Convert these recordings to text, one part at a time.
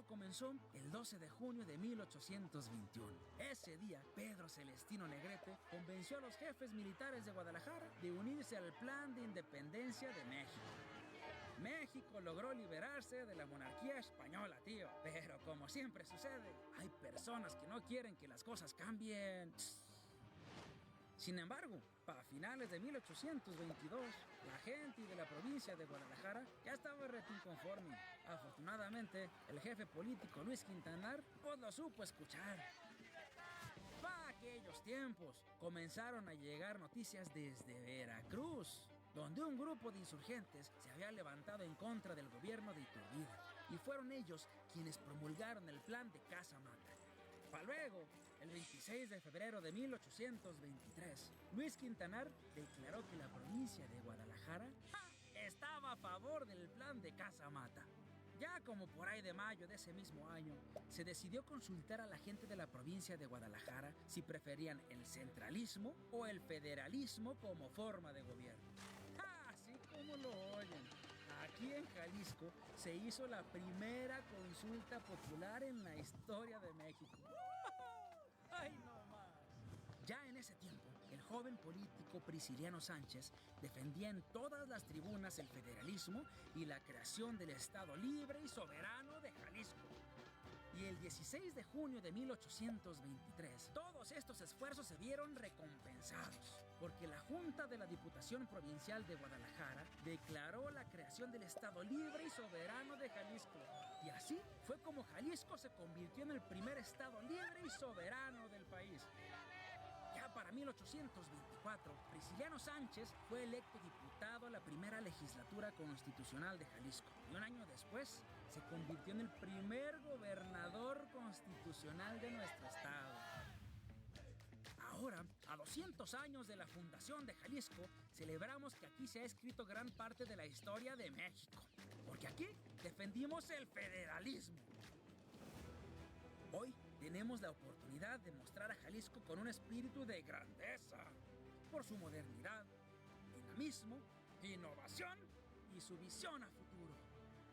comenzó el 12 de junio de 1821. Ese día, Pedro Celestino Negrete convenció a los jefes militares de Guadalajara de unirse al Plan de Independencia de México. México logró liberarse de la monarquía española, tío. Pero como siempre sucede, hay personas que no quieren que las cosas cambien. Sin embargo, para finales de 1822, la gente de la provincia de Guadalajara ya estaba inconforme. Afortunadamente, el jefe político Luis Quintanar pues lo supo escuchar. Para aquellos tiempos, comenzaron a llegar noticias desde Veracruz, donde un grupo de insurgentes se había levantado en contra del gobierno de Iturbide, y fueron ellos quienes promulgaron el plan de Casa Mata. Para luego, el 26 de febrero de 1823, Luis Quintanar declaró que la provincia de Guadalajara estaba a favor del plan de Casa Mata. Ya como por ahí de mayo de ese mismo año, se decidió consultar a la gente de la provincia de Guadalajara si preferían el centralismo o el federalismo como forma de gobierno. Así como lo oyen, aquí en Jalisco se hizo la primera consulta popular en la historia de México. ¡Ay, no más! Ya en ese tiempo, el joven político Prisciliano Sánchez defendía en todas las tribunas el federalismo y la creación del Estado libre y soberano de Jalisco. Y el 16 de junio de 1823, todos estos esfuerzos se vieron recompensados, porque la Junta de la Diputación Provincial de Guadalajara declaró la creación del Estado libre y soberano de Jalisco. Y así fue como Jalisco se convirtió en el primer Estado libre y soberano del país. Ya para 1824, Prisciliano Sánchez fue electo diputado a la primera legislatura constitucional de Jalisco. Y un año después, se convirtió en el primer gobernador constitucional de nuestro estado. Ahora, a 200 años de la fundación de Jalisco, celebramos que aquí se ha escrito gran parte de la historia de México. Porque aquí defendimos el federalismo. Hoy tenemos la oportunidad de mostrar a Jalisco con un espíritu de grandeza, por su modernidad, dinamismo, innovación y su visión a futuro.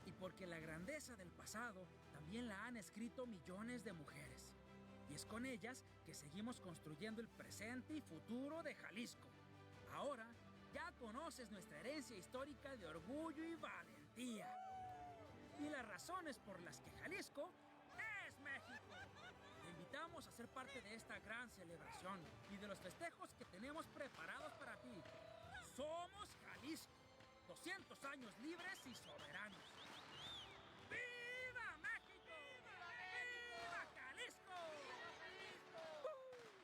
Y porque la grandeza del pasado también la han escrito millones de mujeres. Y es con ellas que seguimos construyendo el presente y futuro de Jalisco. Ahora ya conoces nuestra herencia histórica de orgullo y valentía. Y las razones por las que Jalisco es México. Te invitamos a ser parte de esta gran celebración y de los festejos que tenemos preparados para ti. Somos Jalisco, 200 años libres y soberanos. ¡Viva México! ¡Viva Jalisco!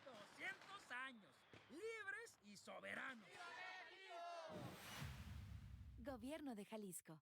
200 años libres y soberanos. Gobierno de Jalisco.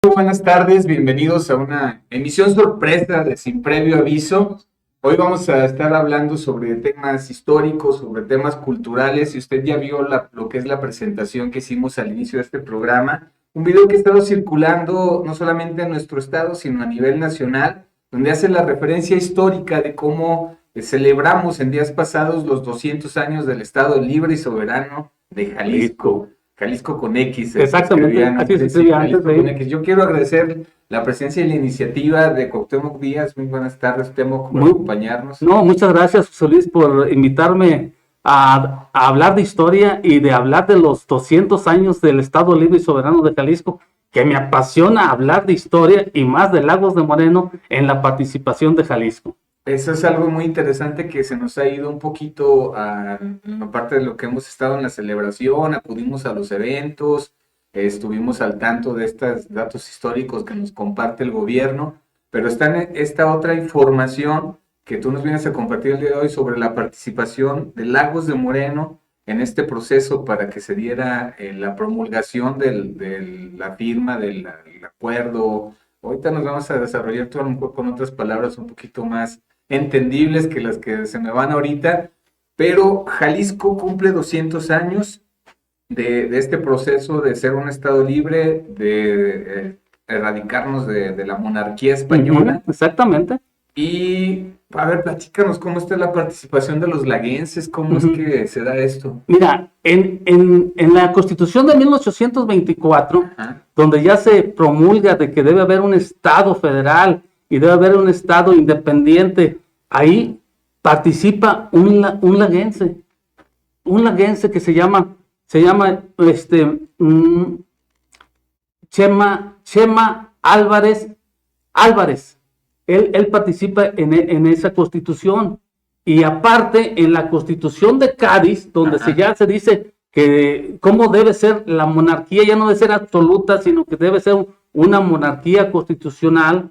Muy buenas tardes, bienvenidos a una emisión sorpresa de Sin Previo Aviso. Hoy vamos a estar hablando sobre temas históricos, sobre temas culturales, y usted ya vio lo que es la presentación que hicimos al inicio de este programa. Un video que ha estado circulando no solamente en nuestro estado, sino a nivel nacional, donde hace la referencia histórica de cómo celebramos en días pasados los 200 años del Estado libre y soberano de Jalisco. Jalisco con X. Exactamente, así se escribía antes de X. Yo quiero agradecer la presencia y la iniciativa de Cuauhtémoc Díaz. Muy buenas tardes, Cuauhtémoc, por acompañarnos. No, muchas gracias, José Luis, por invitarme a hablar de historia y de hablar de los 200 años del Estado Libre y Soberano de Jalisco, que me apasiona hablar de historia y más de Lagos de Moreno en la participación de Jalisco. Eso es algo muy interesante que se nos ha ido un poquito, aparte de lo que hemos estado en la celebración, acudimos a los eventos, estuvimos al tanto de estos datos históricos que nos comparte el gobierno, pero está esta otra información que tú nos vienes a compartir el día de hoy sobre la participación de Lagos de Moreno en este proceso para que se diera la promulgación de la firma del acuerdo. Ahorita nos vamos a desarrollar todo a lo mejor con otras palabras un poquito más entendibles que las que se me van ahorita, pero Jalisco cumple 200 años de este proceso de ser un estado libre, de erradicarnos de la monarquía española. Exactamente. Y A ver, platícanos cómo está la participación de los laguenses, cómo es que se da esto. Mira, en la Constitución de 1824, Ajá. donde ya se promulga de que debe haber un Estado federal y debe haber un Estado independiente, ahí participa un laguense que se llama Chema Álvarez. Él participa en esa Constitución. Y aparte, en la Constitución de Cádiz, donde ya se dice que cómo debe ser la monarquía, ya no debe ser absoluta, sino que debe ser una monarquía constitucional,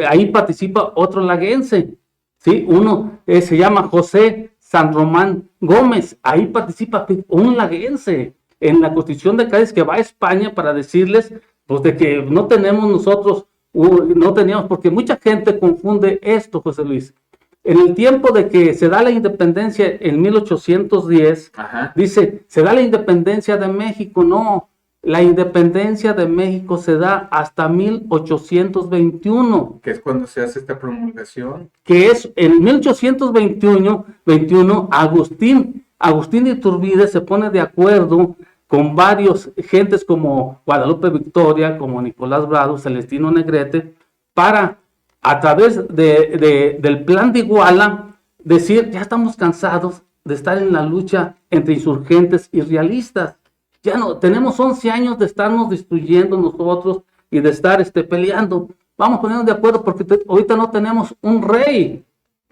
ahí participa otro laguense, ¿sí? Uno se llama José San Román Gómez, ahí participa un laguense en la Constitución de Cádiz, que va a España para decirles, pues, de que no tenemos nosotros, no teníamos, porque mucha gente confunde esto, José Luis. En el tiempo de que se da la independencia en 1810, dice, se da la independencia de México. No, la independencia de México se da hasta 1821. Que es cuando se hace esta promulgación. Que es en 1821, Agustín de Iturbide se pone de acuerdo con varios gentes como Guadalupe Victoria, como Nicolás Bravo, Celestino Negrete, para a través del plan de Iguala, decir, ya estamos cansados de estar en la lucha entre insurgentes y realistas. Ya no, tenemos 11 años de estarnos destruyendo nosotros y de estar peleando. Vamos a ponernos de acuerdo porque ahorita no tenemos un rey.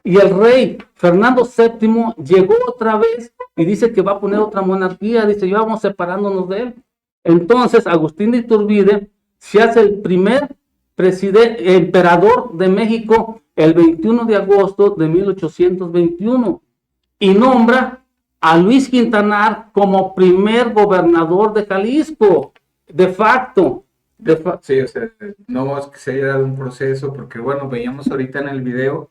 Y el rey Fernando VII llegó otra vez y dice que va a poner otra monarquía. Dice, ya vamos separándonos de él. Entonces, Agustín de Iturbide se hace el primer emperador de México el 21 de agosto de 1821 y nombra a Luis Quintanar como primer gobernador de Jalisco, de facto. Sí, o sea, no es que se haya dado un proceso, porque bueno, veíamos ahorita en el video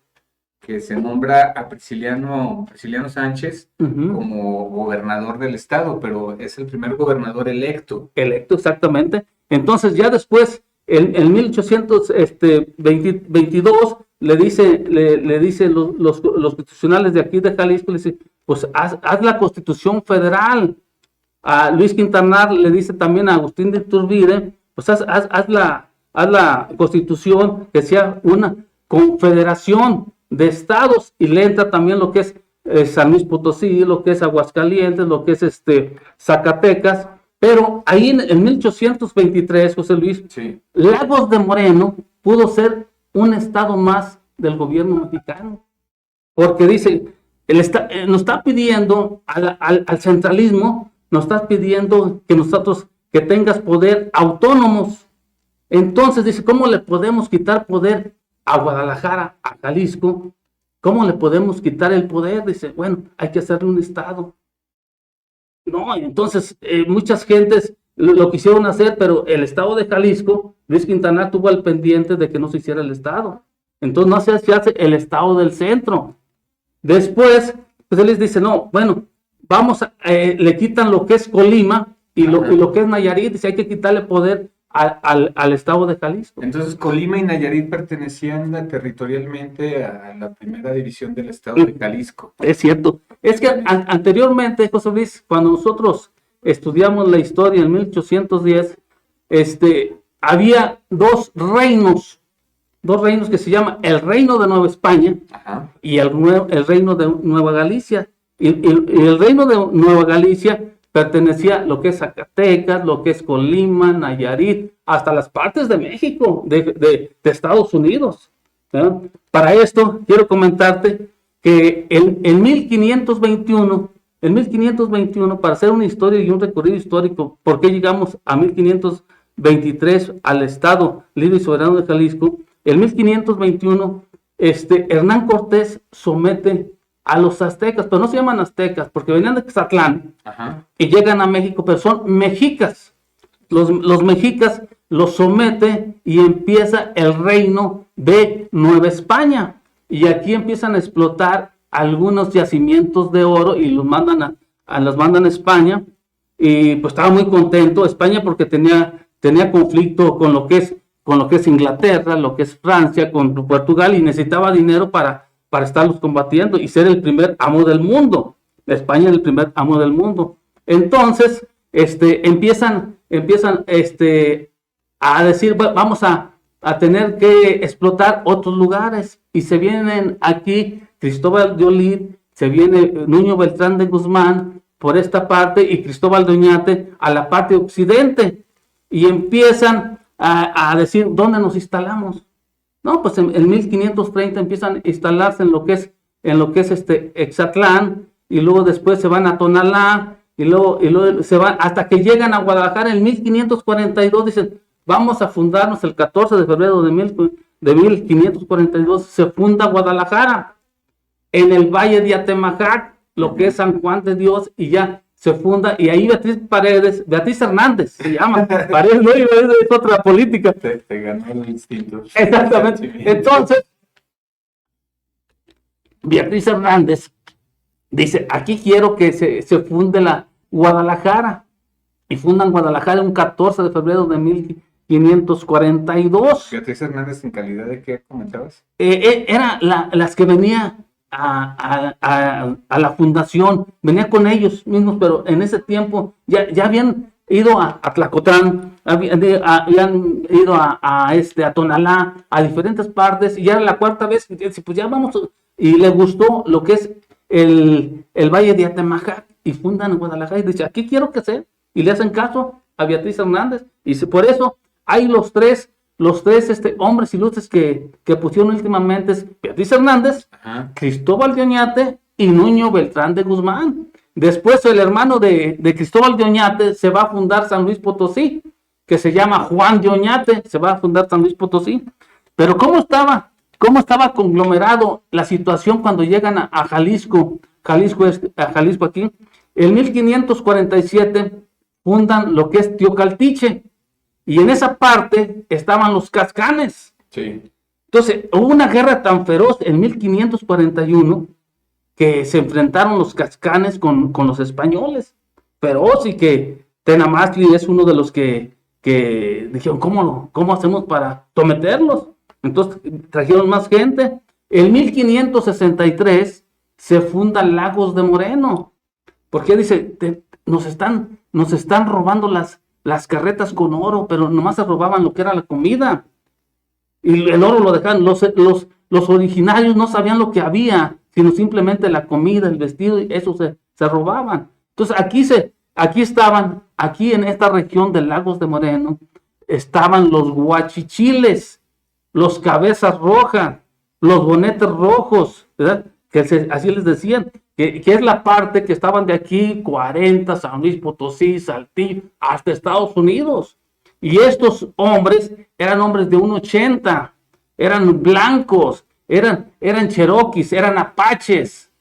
que se nombra a Prisciliano Sánchez como gobernador del estado, pero es el primer gobernador electo. Electo, exactamente. Entonces ya después, en 1822, le dice los constitucionales de aquí de Jalisco, le dice, pues haz la Constitución Federal. A Luis Quintanar le dice también a Agustín de Iturbide, pues haz la Constitución que sea una confederación de estados, y le entra también lo que es San Luis Potosí, lo que es Aguascalientes, lo que es Zacatecas. Pero ahí en 1823, José Luis, sí, Lagos de Moreno pudo ser un estado más del gobierno mexicano. Porque dice, nos está pidiendo al centralismo, nos está pidiendo que nosotros, que tengas poder autónomos. Entonces dice, ¿cómo le podemos quitar poder a Guadalajara, a Jalisco? ¿Cómo le podemos quitar el poder? Dice, bueno, hay que hacerle un estado. No, entonces muchas gentes lo quisieron hacer, pero el estado de Jalisco, Luis Quintanar tuvo al pendiente de que no se hiciera el estado. Entonces no se hace el estado del centro. Después, pues él les dice, no, bueno, le quitan lo que es Colima y lo que es Nayarit, dice, hay que quitarle poder al estado de Jalisco. Entonces Colima y Nayarit pertenecían territorialmente a la primera división del estado de Jalisco. Es cierto. Es que anteriormente, José Luis, cuando nosotros estudiamos la historia en 1810, había dos reinos que se llaman el Reino de Nueva España y el Reino de Nueva Galicia. Y el Reino de Nueva Galicia pertenecía a lo que es Zacatecas, lo que es Colima, Nayarit, hasta las partes de México, de Estados Unidos. ¿Verdad? Para esto, quiero comentarte que en 1521, para hacer una historia y un recorrido histórico, ¿por qué llegamos a 1523 al Estado Libre y Soberano de Jalisco? En 1521, Hernán Cortés somete a los aztecas, pero no se llaman aztecas, porque venían de Xatlán y llegan a México, pero son mexicas. Los mexicas los somete y empieza el reino de Nueva España. Y aquí empiezan a explotar algunos yacimientos de oro y los mandan a España. Y pues estaba muy contento España porque tenía conflicto con lo que es Inglaterra, lo que es Francia, con Portugal, y necesitaba dinero para para estarlos combatiendo y ser el primer amo del mundo. España es el primer amo del mundo. Entonces, empiezan a decir, vamos a tener que explotar otros lugares, y se vienen aquí Cristóbal de Olid, se viene Nuño Beltrán de Guzmán por esta parte y Cristóbal de Oñate a la parte occidente, y empiezan a decir, ¿dónde nos instalamos? No, pues en 1530 empiezan a instalarse en lo que es Exatlán, y luego después se van a Tonalá, y luego se van hasta que llegan a Guadalajara en 1542, dicen, vamos a fundarnos el 14 de febrero de 1542, se funda Guadalajara, en el Valle de Atemajac, lo que es San Juan de Dios, y ya se funda, y ahí Beatriz Hernández se llama, Paredes no, es otra política. Te ganó el instinto. Exactamente. Entonces, Beatriz Hernández dice, aquí quiero que se funde la Guadalajara, y fundan Guadalajara un 14 de febrero de 1542. Beatriz Hernández, ¿en calidad de qué comentabas? Era las que venía a la fundación, venía con ellos mismos, pero en ese tiempo ya habían ido a Tlacotlán, habían ido a Tonalá, a diferentes partes, y ya era la cuarta vez, pues ya vamos, y le gustó lo que es el Valle de Atemajac, y fundan Guadalajara, y dice, aquí quiero que sea, y le hacen caso a Beatriz Hernández, y por eso hay los tres hombres ilustres que pusieron últimamente, es Beatriz Hernández, ajá, Cristóbal de Oñate y Nuño Beltrán de Guzmán. Después el hermano de Cristóbal de Oñate se va a fundar San Luis Potosí, que se llama Juan de Oñate, se va a fundar San Luis Potosí. Pero ¿cómo estaba conglomerado la situación cuando llegan a Jalisco aquí? En 1547 fundan lo que es Teocaltiche, y en esa parte estaban los cascanes. Sí. Entonces, hubo una guerra tan feroz en 1541 que se enfrentaron los cascanes con los españoles. Feroz, y que Tenamastli es uno de los que dijeron, ¿cómo hacemos para someterlos? Entonces, trajeron más gente. En 1563 se funda Lagos de Moreno. Porque dice, nos están robando las carretas con oro, pero nomás se robaban lo que era la comida, y el oro lo dejaban, los originarios no sabían lo que había, sino simplemente la comida, el vestido, y eso se robaban. Entonces aquí en esta región de Lagos de Moreno, estaban los guachichiles, los cabezas rojas, los bonetes rojos, ¿verdad? Así les decían, que es la parte que estaban de aquí, 40, San Luis Potosí, Saltillo, hasta Estados Unidos. Y estos hombres eran hombres de 1.80, eran blancos, eran cherokees, eran apaches.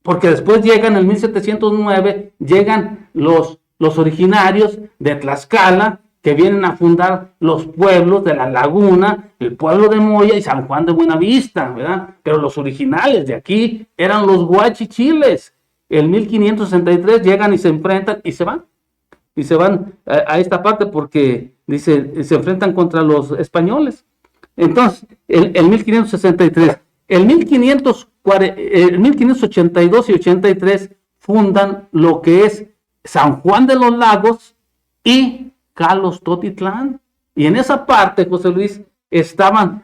Porque después llegan en 1709, llegan los originarios de Tlaxcala, que vienen a fundar los pueblos de La Laguna, el pueblo de Moya y San Juan de Buenavista, ¿verdad? Pero los originales de aquí eran los guachichiles. En 1563 llegan y se enfrentan y se van. Y se van a esta parte porque, dice, se enfrentan contra los españoles. Entonces, en 1563, en 1582 y 83 fundan lo que es San Juan de los Lagos y Calostotitlán, y en esa parte, José Luis, estaban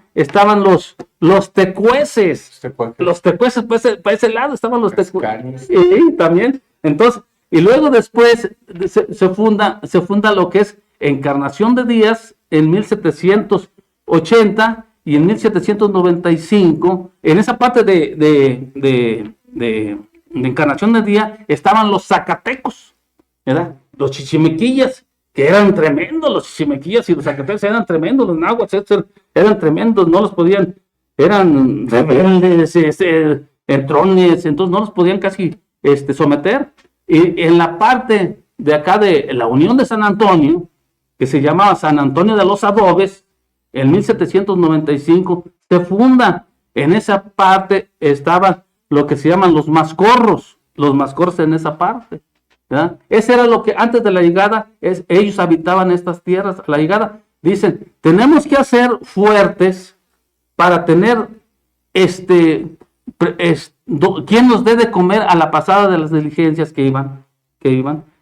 los tecueces, para ese lado estaban los tecueces, y también, entonces, y luego después se funda lo que es Encarnación de Díaz en 1780, y en 1795, en esa parte de Encarnación de Díaz, estaban los zacatecos, ¿verdad? Los chichimequillas, que eran tremendos, los chichimequillas y los zacatecos eran tremendos, los náhuatl eran tremendos, no los podían, eran rebeldes, entrones, entonces no los podían casi someter. Y en la parte de acá de la Unión de San Antonio, que se llamaba San Antonio de los Adobes, en 1795 se funda. En esa parte estaban lo que se llaman los mascorros en esa parte, ¿verdad? Ese era lo que antes de la llegada, ellos habitaban estas tierras. A la llegada dicen, tenemos que hacer fuertes para tener ¿quién nos dé de comer a la pasada de las diligencias que iban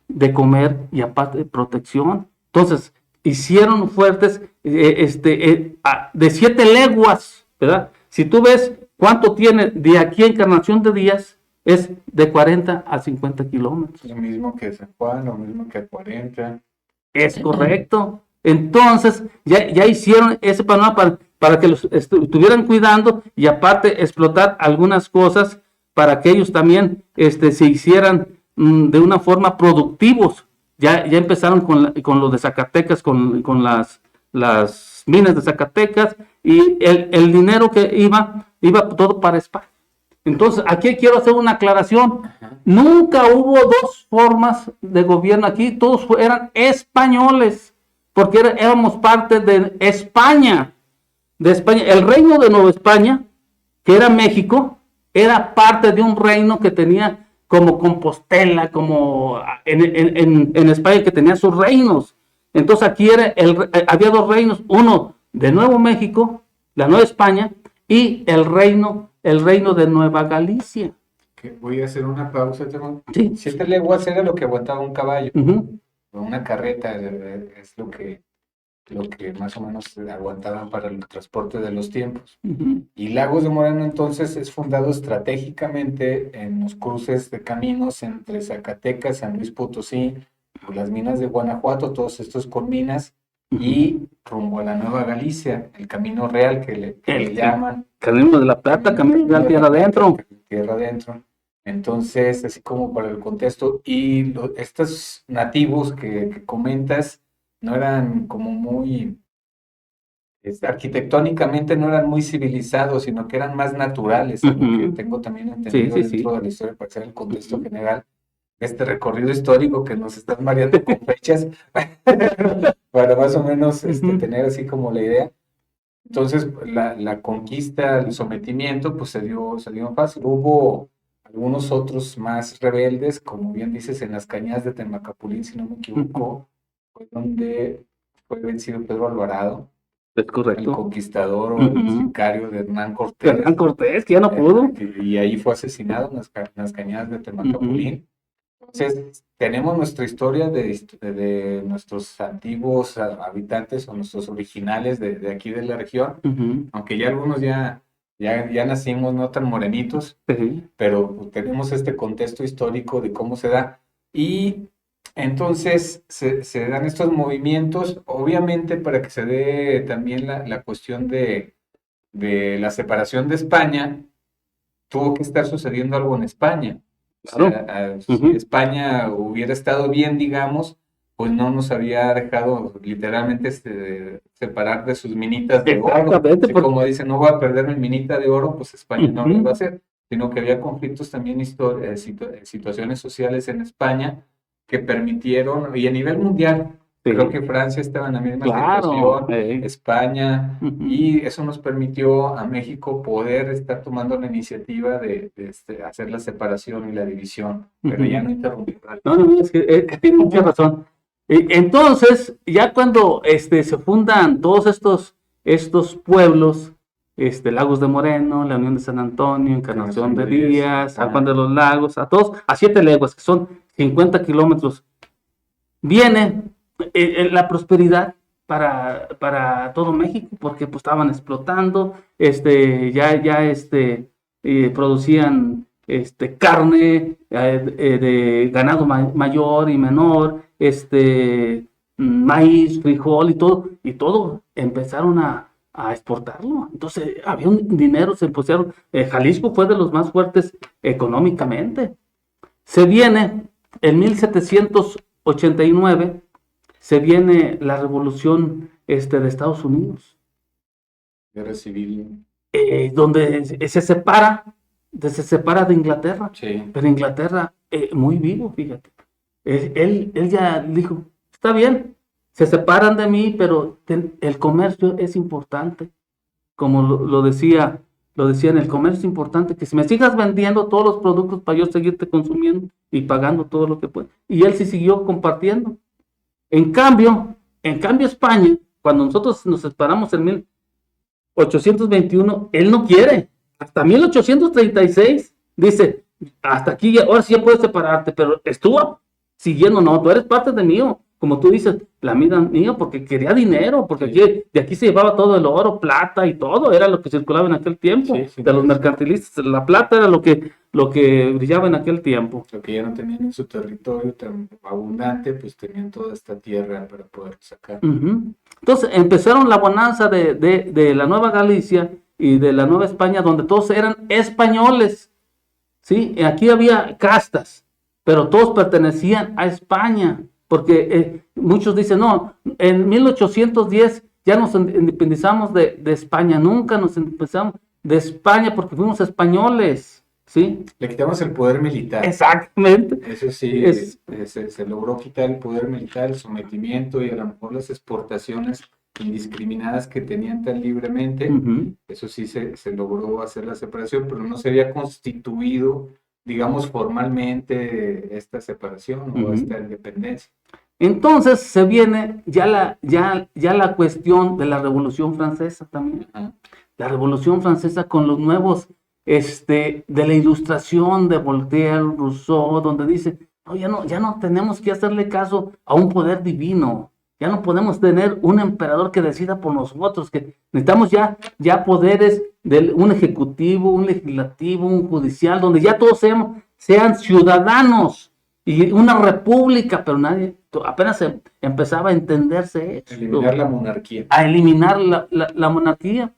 de comer y aparte de protección? Entonces, hicieron fuertes de 7 leguas, ¿verdad? Si tú ves cuánto tiene de aquí a Encarnación de Díaz, es de 40 a 50 kilómetros. Lo mismo que San Juan, lo mismo que 40. Es correcto. Entonces, ya hicieron ese panorama para que los estuvieran cuidando y aparte explotar algunas cosas para que ellos también se hicieran de una forma productivos. Ya empezaron con lo de Zacatecas, con las minas de Zacatecas, y el dinero que iba todo para España. Entonces, aquí quiero hacer una aclaración. Nunca hubo dos formas de gobierno aquí, todos eran españoles, porque éramos parte de España. El reino de Nueva España, que era México, era parte de un reino que tenía como Compostela, como en España, que tenía sus reinos. Entonces aquí había dos reinos, uno de Nuevo México, la Nueva España, y el reino de Nueva Galicia. Voy a hacer una pausa, Sí. 7 leguas era lo que aguantaba un caballo. Uh-huh. Una carreta es lo que más o menos aguantaban para el transporte de los tiempos. Uh-huh. Y Lagos de Moreno entonces es fundado estratégicamente en los cruces de caminos entre Zacatecas, San Luis Potosí, las minas de Guanajuato, todos estos con minas, y rumbo a la Nueva Galicia, el Camino Real que le llaman. Camino de la Plata, Camino Real, Tierra Adentro. Tierra Adentro. Entonces, así como para el contexto, y estos nativos que comentas no eran como muy, arquitectónicamente no eran muy civilizados, sino que eran más naturales, lo que tengo también entendido dentro de la historia para hacer el contexto general. Este recorrido histórico que nos estás mareando con fechas, para más o menos tener así como la idea. Entonces, la conquista, el sometimiento, pues se dio fácil. Hubo algunos otros más rebeldes, como bien dices, en las cañadas de Temacapulín, si no me equivoco, fue donde fue vencido Pedro Alvarado, es correcto, el conquistador o el sicario de Hernán Cortés. Hernán Cortés, que ya no pudo. Y ahí fue asesinado en las cañadas de Temacapulín. Entonces, tenemos nuestra historia de nuestros antiguos habitantes o nuestros originales de aquí de la región, aunque ya algunos ya nacimos no tan morenitos, pero tenemos este contexto histórico de cómo se da. Y entonces se dan estos movimientos, obviamente para que se dé también la cuestión de la separación de España, tuvo que estar sucediendo algo en España. Claro. O sea, si España hubiera estado bien, digamos, pues no nos había dejado literalmente separar de sus minitas de oro. Así como dicen, no voy a perder mi minita de oro, pues España no lo iba a hacer, sino que había conflictos también, situaciones sociales en España que permitieron, y a nivel mundial, creo que Francia estaba en la misma situación, España, y eso nos permitió a México poder estar tomando la iniciativa de hacer la separación y la división, pero ya no interrumpir. No, es que tiene mucha razón. Entonces, ya cuando se fundan todos estos pueblos, Lagos de Moreno, la Unión de San Antonio, Encarnación de Díaz, San Juan de los Lagos, a todos, a 7 leguas, que son 50 kilómetros, viene la prosperidad para todo México, porque pues estaban explotando, producían carne de ganado mayor y menor, maíz, frijol y todo empezaron a exportarlo. Entonces había un dinero, se pusieron, Jalisco fue de los más fuertes económicamente. Se viene en 1789, se viene la revolución de Estados Unidos. Guerra civil. Donde se separa de Inglaterra. Sí. Pero Inglaterra, muy vivo, fíjate. Él ya dijo, está bien, se separan de mí, pero el comercio es importante. Como lo decían, el comercio es importante, que si me sigas vendiendo todos los productos para yo seguirte consumiendo y pagando todo lo que pueda. Y él sí siguió compartiendo. En cambio España, cuando nosotros nos separamos en 1821, él no quiere. hasta 1836, dice, hasta aquí, ahora sí ya puedes separarte, pero estuvo siguiendo, no, tú eres parte de mío, como tú dices, la vida mía, porque quería dinero, porque aquí, de aquí se llevaba todo el oro, plata y todo, era lo que circulaba en aquel tiempo, de los mercantilistas, la plata era lo que brillaba en aquel tiempo. Lo que ya no tenían en su territorio tan abundante, pues tenían toda esta tierra para poder sacar. Entonces empezaron la bonanza de la Nueva Galicia y de la Nueva España, donde todos eran españoles, ¿sí? Aquí había castas, pero todos pertenecían a España, porque muchos dicen, no, en 1810 ya nos independizamos de España, nunca nos independizamos de España porque fuimos españoles, ¿sí? Le quitamos el poder militar. Exactamente. Eso sí, se logró quitar el poder militar, el sometimiento y a lo mejor las exportaciones indiscriminadas que tenían tan libremente. Eso sí se logró hacer la separación, pero no se había constituido, digamos, formalmente esta separación o esta independencia. Entonces se viene ya la cuestión de la Revolución Francesa también. La Revolución Francesa con los nuevos, de la Ilustración de Voltaire, Rousseau, donde dice, no, ya no tenemos que hacerle caso a un poder divino. Ya no podemos tener un emperador que decida por nosotros, que necesitamos ya poderes de un ejecutivo, un legislativo, un judicial, donde ya todos sean ciudadanos y una república, pero nadie, apenas empezaba a entenderse esto. Eliminar la monarquía. A eliminar la monarquía.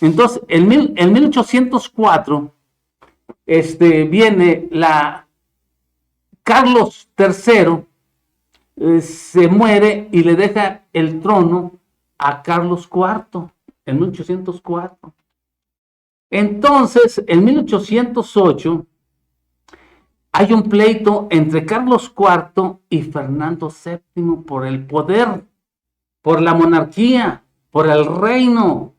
Entonces, en 1804, viene Carlos III, se muere y le deja el trono a Carlos IV en 1804. Entonces, en 1808 hay un pleito entre Carlos IV y Fernando VII por el poder, por la monarquía, por el reino,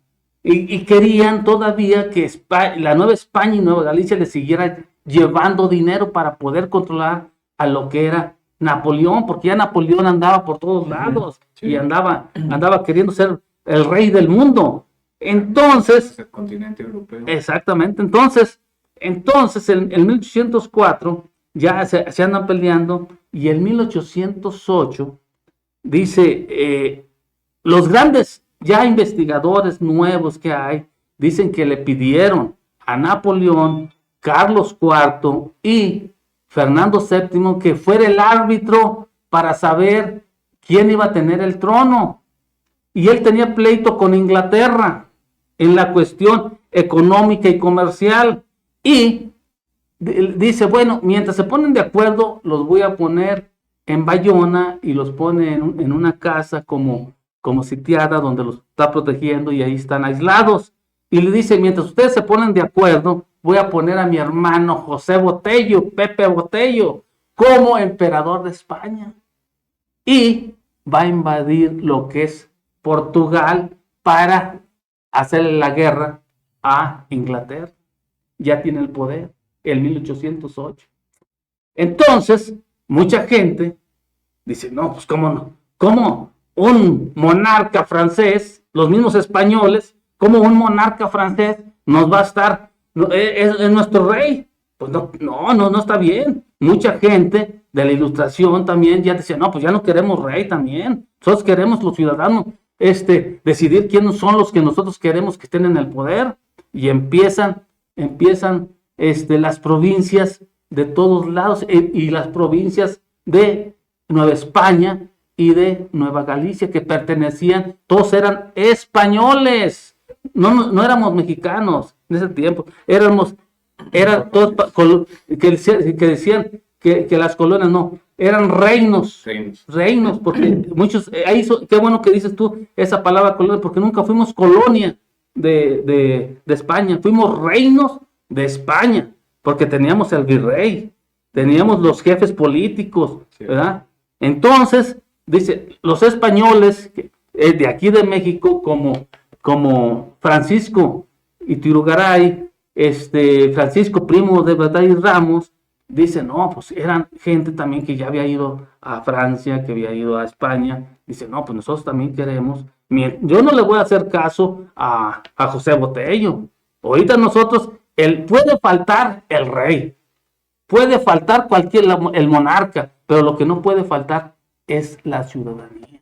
y querían todavía que la Nueva España y Nueva Galicia le siguiera llevando dinero para poder controlar a lo que era Napoleón, porque ya Napoleón andaba por todos lados y andaba queriendo ser el rey del mundo. Entonces, el continente europeo. Exactamente. Entonces en 1804 ya se andan peleando, y en 1808 dice, los grandes ya investigadores nuevos que hay dicen que le pidieron a Napoleón, Carlos IV y Fernando VII que fuera el árbitro para saber quién iba a tener el trono. Y él tenía pleito con Inglaterra en la cuestión económica y comercial. Y dice, bueno, mientras se ponen de acuerdo, los voy a poner en Bayona, y los pone en una casa como sitiada, donde los está protegiendo, y ahí están aislados. Y le dice, mientras ustedes se ponen de acuerdo, voy a poner a mi hermano José Botello, Pepe Botello, como emperador de España. Y va a invadir lo que es Portugal para hacerle la guerra a Inglaterra. Ya tiene el poder, en 1808. Entonces, mucha gente dice, no, pues cómo no, cómo un monarca francés, los mismos españoles, como un monarca francés nos va a estar, es nuestro rey. Pues no está bien. Mucha gente de la Ilustración también ya decía, no, pues ya no queremos rey también. Nosotros queremos los ciudadanos decidir quiénes son los que nosotros queremos que estén en el poder. Y empiezan las provincias de todos lados, y las provincias de Nueva España y de Nueva Galicia, que pertenecían, todos eran españoles, no éramos mexicanos en ese tiempo, eran todos que decían que las colonias no, eran reinos, porque muchos, qué bueno que dices tú esa palabra colonia, porque nunca fuimos colonia de España, fuimos reinos de España, porque teníamos el virrey, teníamos los jefes políticos, ¿verdad? Entonces, dice, los españoles de aquí de México, como Francisco Iturbide, Francisco Primo de Batalla y Ramos, dice, no, pues eran gente también que ya había ido a Francia, que había ido a España. Dice, no, pues nosotros también queremos. Yo no le voy a hacer caso a José Botello, Ahorita nosotros, puede faltar el rey, puede faltar el monarca, pero lo que no puede faltar es la ciudadanía,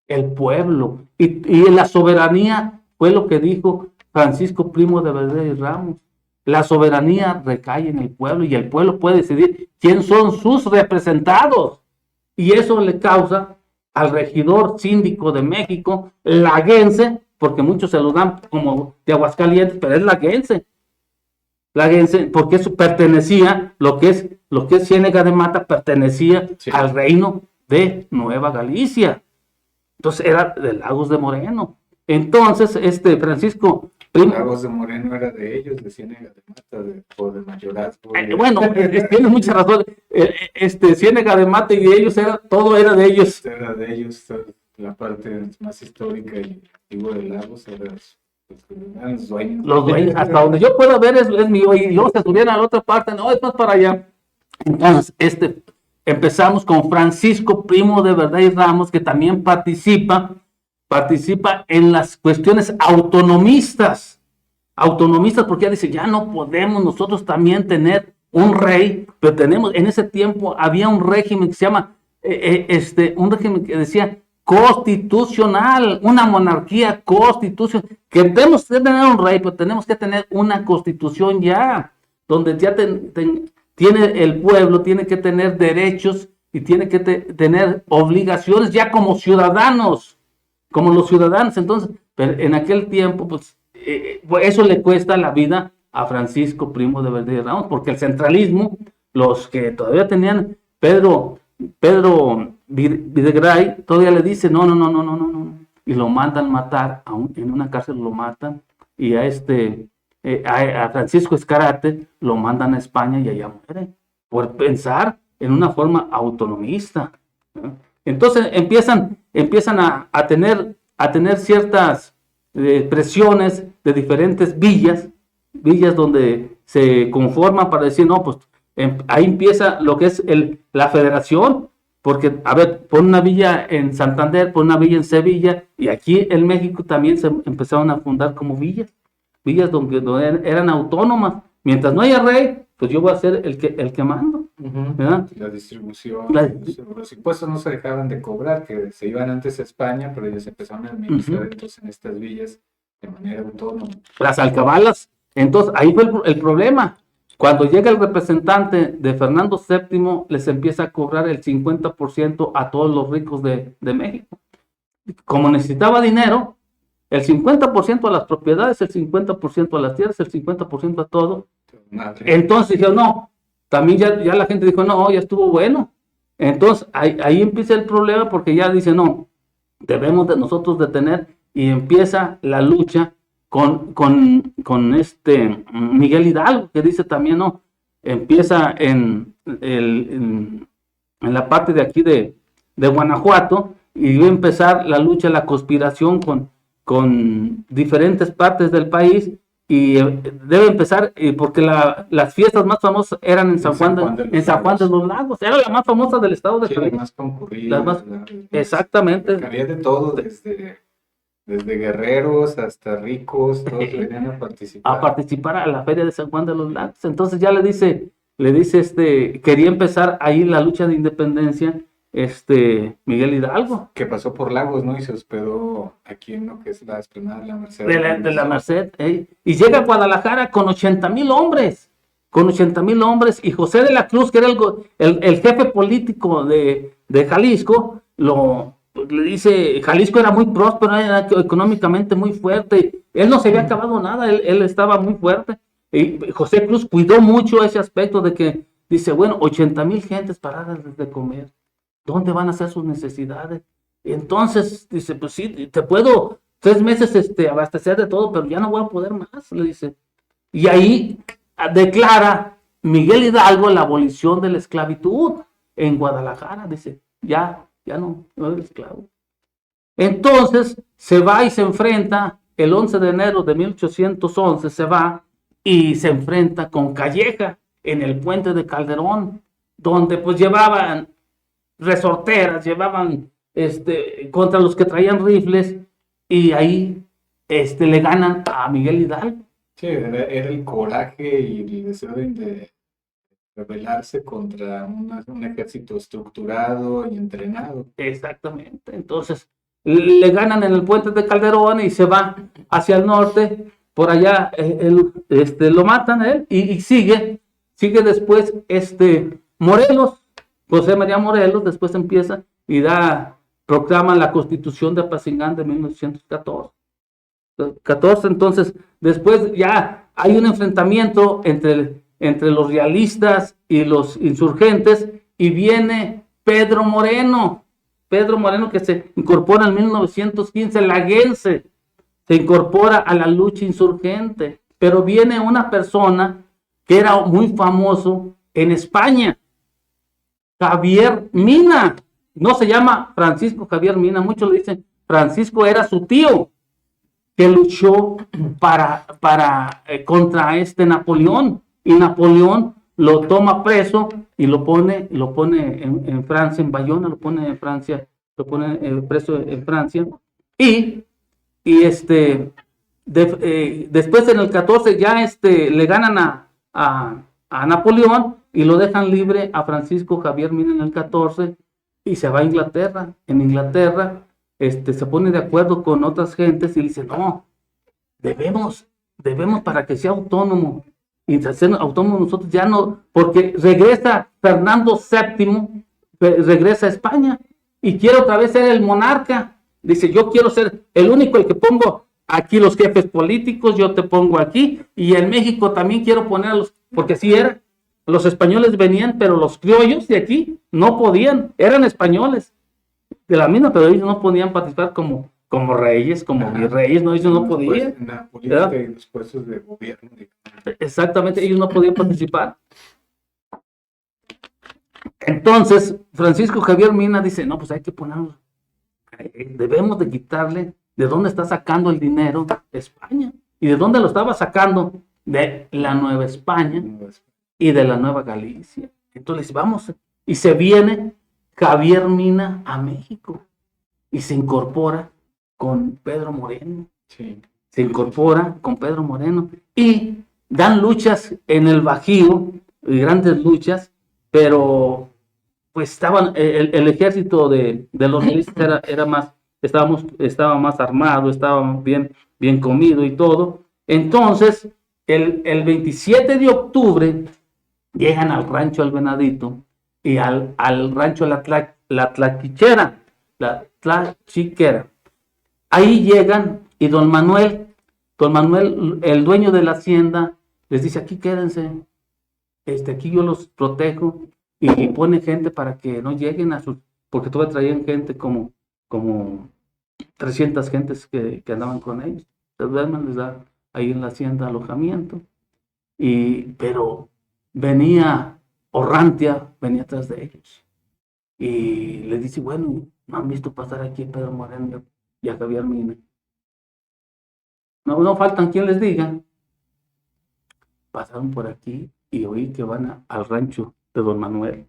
el pueblo. Y la soberanía fue lo que dijo Francisco Primo de Verdad y Ramos. La soberanía recae en el pueblo y el pueblo puede decidir quién son sus representados. Y eso le causa al regidor síndico de México, laguense, porque muchos se lo dan como de Aguascalientes, pero es laguense, porque eso pertenecía, lo que es Ciénega de Mata, pertenecía al reino de Nueva Galicia. Entonces era de Lagos de Moreno. Entonces, Francisco Primo, Lagos de Moreno era de ellos, de Ciénega de Mata, o de Mayorazgo. Bueno, tienes mucha razón. Ciénega de Mata y de ellos todo era de ellos. Era de ellos, la parte más histórica y antigua de Lagos eran los dueños. Los dueños, hasta donde yo puedo ver es mío, y luego se subieron a la otra parte, no, es más para allá. Entonces, empezamos con Francisco Primo de Verdad y Ramos, que también participa en las cuestiones autonomistas, porque ya dice, ya no podemos nosotros también tener un rey, pero en ese tiempo había un régimen que se llama, un régimen que decía constitucional, una monarquía constitucional, que tenemos que tener un rey, pero tenemos que tener una constitución ya, donde ya tiene el pueblo, tiene que tener derechos y tiene que tener obligaciones ya como ciudadanos, como los ciudadanos. Entonces, pero en aquel tiempo, pues eso le cuesta la vida a Francisco Primo de Verdad y Ramos, porque el centralismo, los que todavía tenían, Pedro Videgaray, todavía le dice no, y lo mandan matar, en una cárcel lo matan, y a Francisco Escarate lo mandan a España y allá muere, por pensar en una forma autonomista, ¿no? Entonces empiezan a tener ciertas presiones de diferentes villas donde se conforman para decir, no, pues ahí empieza lo que es la federación, porque, a ver, pon una villa en Santander, pon una villa en Sevilla, y aquí en México también se empezaron a fundar como villas donde eran autónomas. Mientras no haya rey, pues yo voy a ser el que mando. ¿Verdad? La distribución, los impuestos no se dejaban de cobrar, que se iban antes a España, pero ellos empezaron a administrar entonces en estas villas de manera autónoma. Las alcabalas. Entonces, ahí fue el problema. Cuando llega el representante de Fernando VII, les empieza a cobrar el 50% a todos los ricos de México. Como necesitaba dinero, el 50% a las propiedades, el 50% a las tierras, el 50% a todo. Madre. Entonces dijeron, no, también ya la gente dijo, no, ya estuvo bueno. Entonces ahí empieza el problema, porque ya dice, no, debemos de nosotros de tener, y empieza la lucha con Miguel Hidalgo, que dice también, no, empieza en la parte de aquí de Guanajuato, y va a empezar la lucha, la conspiración con diferentes partes del país, y debe empezar porque las fiestas más famosas eran en San Juan de los Lagos, era la más famosa del estado de Jalisco. La más concurrida. Exactamente. Había de todo, desde guerreros hasta ricos, todos venían a participar. A la feria de San Juan de los Lagos. Entonces ya le dice, quería empezar ahí la lucha de independencia, Miguel Hidalgo. Que pasó por Lagos, ¿no? Y se hospedó aquí en lo que es la Explanada de la Merced. De la Merced, y llega a Guadalajara con 80,000 hombres. Y José de la Cruz, que era el jefe político de Jalisco, le dice, Jalisco era muy próspero, era económicamente muy fuerte, él no se había acabado nada, él estaba muy fuerte, y José Cruz cuidó mucho ese aspecto de que, dice, bueno, 80,000 gentes paradas de comer, ¿dónde van a hacer sus necesidades? Y entonces, dice, pues sí, te puedo 3 meses abastecer de todo, pero ya no voy a poder más, le dice. Y ahí declara Miguel Hidalgo la abolición de la esclavitud en Guadalajara, dice, ya no es esclavo. Entonces se va y se enfrenta el 11 de enero de 1811, se va y se enfrenta con Calleja en el puente de Calderón, donde pues llevaban resorteras, llevaban contra los que traían rifles, y ahí le ganan a Miguel Hidalgo. Sí, era el coraje y el deseo de rebelarse contra un ejército estructurado y entrenado. Exactamente. Entonces, le ganan en el puente de Calderón y se va hacia el norte. Por allá lo matan a él y sigue después Morelos, José María Morelos, después empieza y proclama la Constitución de Apatzingán de 1914. Entonces, después ya hay un enfrentamiento entre los realistas y los insurgentes y viene Pedro Moreno que se incorpora en 1915, laguense, se incorpora a la lucha insurgente, pero viene una persona que era muy famoso en España, Javier Mina, no se llama Francisco Javier Mina, muchos le dicen Francisco, era su tío, que luchó contra Napoleón, y Napoleón lo toma preso y lo pone en Francia, en Bayona, lo pone preso en Francia, y después en el 14 ya le ganan a Napoleón y lo dejan libre a Francisco Javier Mina en el 14 y se va a Inglaterra. En Inglaterra se pone de acuerdo con otras gentes y dice, no, debemos para que sea autónomo, y ser autónomo nosotros ya no, porque regresa Fernando VII, regresa a España y quiere otra vez ser el monarca. Dice, yo quiero ser el único, el que pongo aquí los jefes políticos, yo te pongo aquí, y en México también quiero poner a los, porque así era, los españoles venían, pero los criollos de aquí no podían, eran españoles de la misma, pero ellos no podían participar como reyes, como virreyes, no, ellos no podían. En la política y los puestos de gobierno. Exactamente, ellos no podían participar. Entonces, Francisco Javier Mina dice, no, pues hay que ponerlo, debemos de quitarle de dónde está sacando el dinero España, y de dónde lo estaba sacando, de la Nueva España y de la Nueva Galicia. Entonces vamos, y se viene Javier Mina a México y se incorpora con Pedro Moreno. Sí. Se incorpora con Pedro Moreno y dan luchas en el Bajío, grandes luchas, pero pues estaban, el ejército de los realistas estaba más armado, estaba bien comido y todo. Entonces, el 27 de octubre llegan al rancho El Venadito y al rancho La Tlachiquera. Ahí llegan y don Manuel, el dueño de la hacienda, les dice, aquí quédense, aquí yo los protejo, y pone gente para que no lleguen porque todavía traían gente como 300 gentes que andaban con ellos. Entonces les da ahí en la hacienda alojamiento, pero venía Orrantia, venía atrás de ellos, y les dice, bueno, no han visto pasar aquí a Pedro Moreno y a Javier Mina. No faltan quien les diga. Pasaron por aquí y oí que van al rancho de don Manuel.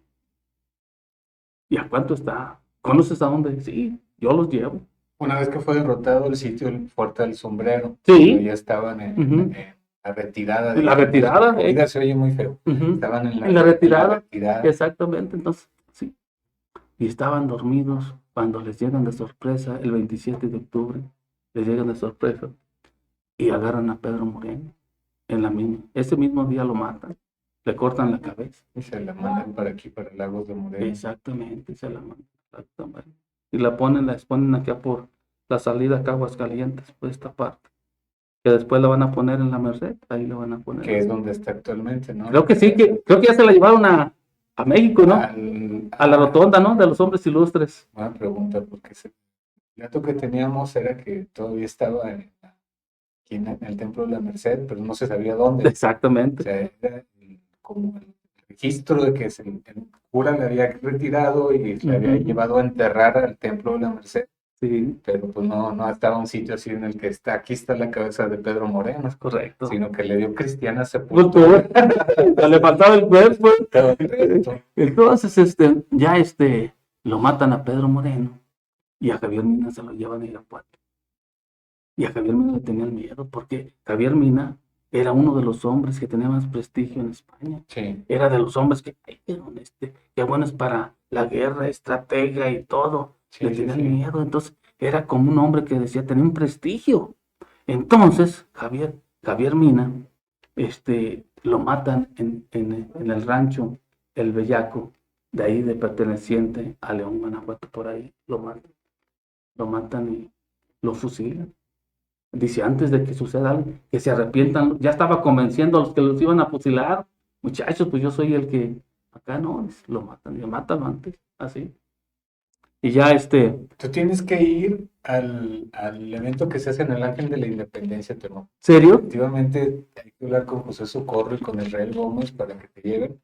¿Y a cuánto está? ¿Conoces a dónde? Sí, yo los llevo. Una vez que fue derrotado el sitio del Fuerte del Sombrero, sí, ya estaban en la retirada. En la retirada. Se oye muy feo. Estaban en la retirada. Exactamente, entonces, sí. Y estaban dormidos cuando les llegan de sorpresa el 27 de octubre. Les llegan de sorpresa y agarran a Pedro Moreno. Ese mismo día lo matan. Le cortan la cabeza. Y se la mandan para aquí, para Lagos de Moreno. Exactamente, se la mandan. Exactamente. Y la exponen aquí por la salida a Aguascalientes, por esta parte. Que después la van a poner en la Merced, ahí la van a poner. Que es donde está actualmente, ¿no? Creo que sí, creo que ya se la llevaron a México, ¿no? A la rotonda, ¿no? De los hombres ilustres. Buena pregunta, porque el dato que teníamos era que todavía estaba aquí en el Templo de la Merced, pero no se sabía dónde. Exactamente. O sea, era como el registro de que el cura le había retirado y le había llevado a enterrar al Templo de la Merced. Sí. Pero pues no estaba un sitio así en el que aquí está la cabeza de Pedro Moreno. Es correcto. Sino que le dio cristiana sepultura. Le faltaba el cuerpo. Entonces, ya lo matan a Pedro Moreno y a Javier Mina se lo llevan a Irapuato. Y a Javier Mina le tenían miedo porque Javier Mina era uno de los hombres que tenía más prestigio en España. Sí. Era de los hombres que, ay, qué bueno es para la guerra, estratega y todo. Sí, Le sí, tenían sí. miedo, entonces era como un hombre que decía, tenía un prestigio. Entonces, Javier Mina, lo matan en el rancho El Bellaco, de ahí de perteneciente a León, Guanajuato, por ahí, lo matan y lo fusilan. Dice, antes de que suceda algo, que se arrepientan, ya estaba convenciendo a los que los iban a fusilar, muchachos, pues yo soy el que, acá no, dice, lo matan antes, así. Y ya Tú tienes que ir al evento que se hace en el Ángel de la Independencia, Temo. ¿serio? Efectivamente, hay que hablar con José Socorro y con Israel Gómez para que te lleven.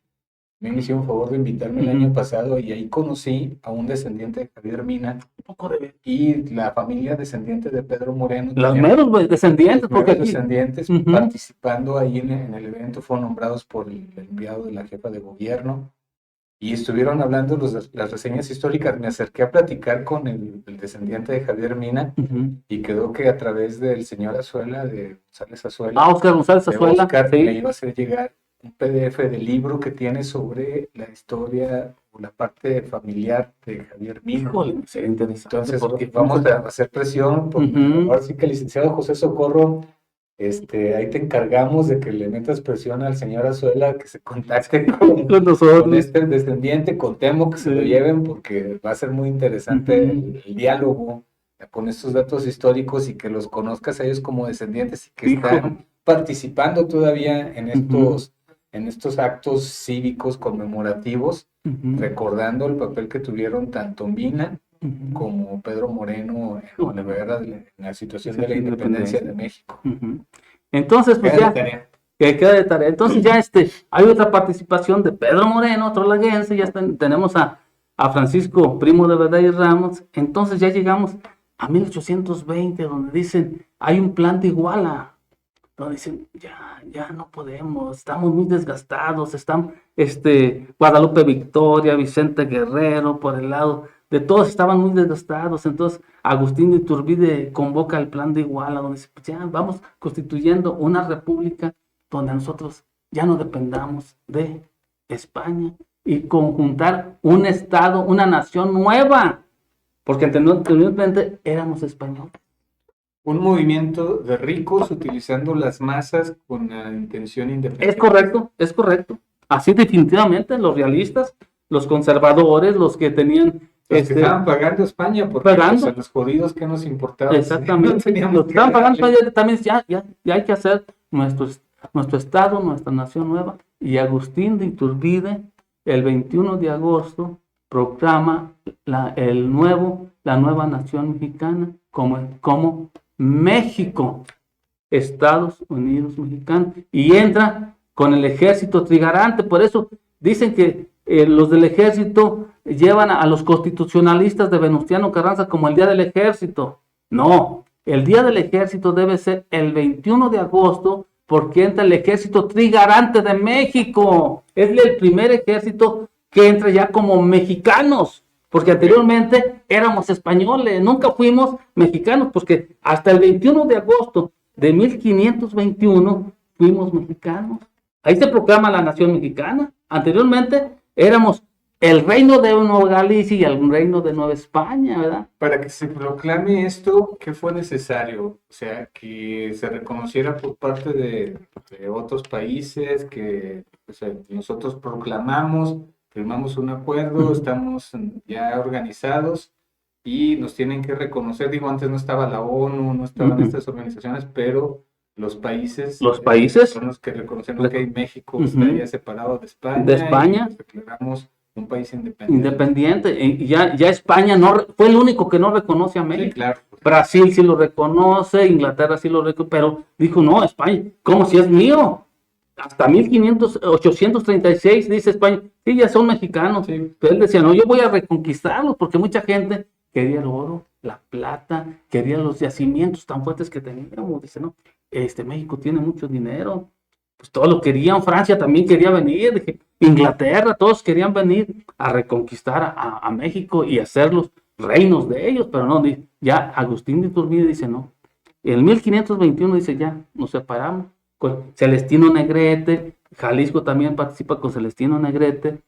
Me hicieron un favor de invitarme el año pasado y ahí conocí a un descendiente de Javier Mina Un poco de y la familia descendiente de Pedro Moreno. los también, meros descendientes, los porque meros aquí, descendientes Ujú. participando ahí en el evento, fueron nombrados por el enviado de la jefa de gobierno y estuvieron hablando las reseñas históricas. Me acerqué a platicar con el descendiente de Javier Mina Ujú. y quedó que a través del señor Azuela, de González Azuela, Oscar González de Azuela, Oscar, sí. me iba a hacer llegar un PDF del libro que tiene sobre la historia o la parte familiar de Javier Mina. Híjole, sería interesante. Entonces, porque vamos a hacer presión, porque Ujú. ahora sí que el licenciado José Socorro, ahí te encargamos de que le metas presión al señor Azuela, que se contacte con con nosotros. este descendiente, con Temo, que se lo Sí. lleven, porque va a ser muy interesante Ujú. el diálogo con estos datos históricos y que los conozcas a ellos como descendientes y que Hijo. están participando todavía en Ujú. estos actos cívicos conmemorativos, Ujú. recordando el papel que tuvieron tanto Mina Ujú. como Pedro Moreno en la guerra, en la situación Sí, de la sí, independencia independencia. de México. Ujú. Entonces, pues Queda de ya, tarea. que queda de tarea. Entonces ya hay otra participación de Pedro Moreno, otro laguense, ya tenemos a Francisco Primo de Verdad y Ramos. Entonces ya llegamos a 1820, donde dicen, hay un plan de Iguala, donde dicen, ya no podemos, estamos muy desgastados, están Guadalupe Victoria, Vicente Guerrero, por el lado de todos estaban muy desgastados. Entonces Agustín de Iturbide convoca el plan de Iguala, donde dice, pues ya vamos constituyendo una república donde nosotros ya no dependamos de España y conjuntar un estado, una nación nueva, porque anteriormente éramos españoles. Un movimiento de ricos utilizando las masas con la intención independiente. Es correcto. Así definitivamente los realistas, los conservadores, los que tenían Los que estaban pagando España, porque pagando. pues, a los judíos que nos importaba. Exactamente. No teníamos Los que estaban que pagando darle. también ya hay que hacer nuestro estado, nuestra nación nueva. Y Agustín de Iturbide, el 21 de agosto, proclama la nueva nación mexicana como México, Estados Unidos mexicano, y entra con el ejército trigarante. Por eso dicen que los del ejército llevan a los constitucionalistas de Venustiano Carranza como el día del ejército. No, el día del ejército debe ser el 21 de agosto, porque entra el ejército trigarante de México. Es el primer ejército que entra ya como mexicanos, porque anteriormente éramos españoles, nunca fuimos mexicanos, porque hasta el 21 de agosto de 1521 fuimos mexicanos. Ahí se proclama la nación mexicana. Anteriormente éramos el reino de Nueva Galicia y el reino de Nueva España, ¿verdad? Para que se proclame esto, ¿qué fue necesario? O sea, que se reconociera por parte de otros países, que o sea, nosotros proclamamos, firmamos un acuerdo, estamos ya organizados y nos tienen que reconocer. Digo, antes no estaba la ONU, no estaban estas organizaciones, pero los países son los que reconocieron que México está ya separado de España. Y declaramos un país independiente. Y ya España fue el único que no reconoce a México. Sí, claro. Brasil sí lo reconoce, Inglaterra sí lo reconoce, pero dijo, no, España, ¿cómo si es mío? Hasta 836 dice España, sí, ya son mexicanos. Sí. Pero él decía, no, yo voy a reconquistarlos, porque mucha gente quería el oro, la plata, quería los yacimientos tan fuertes que teníamos. Dice, no, México tiene mucho dinero. Pues todos lo querían, Francia también quería venir, dije, Inglaterra, todos querían venir a reconquistar a México y hacer los reinos de ellos, pero no, ya Agustín de Iturbide dice, no, en 1521 dice, ya, nos separamos, con Celestino Negrete, Jalisco también participa con Celestino Negrete,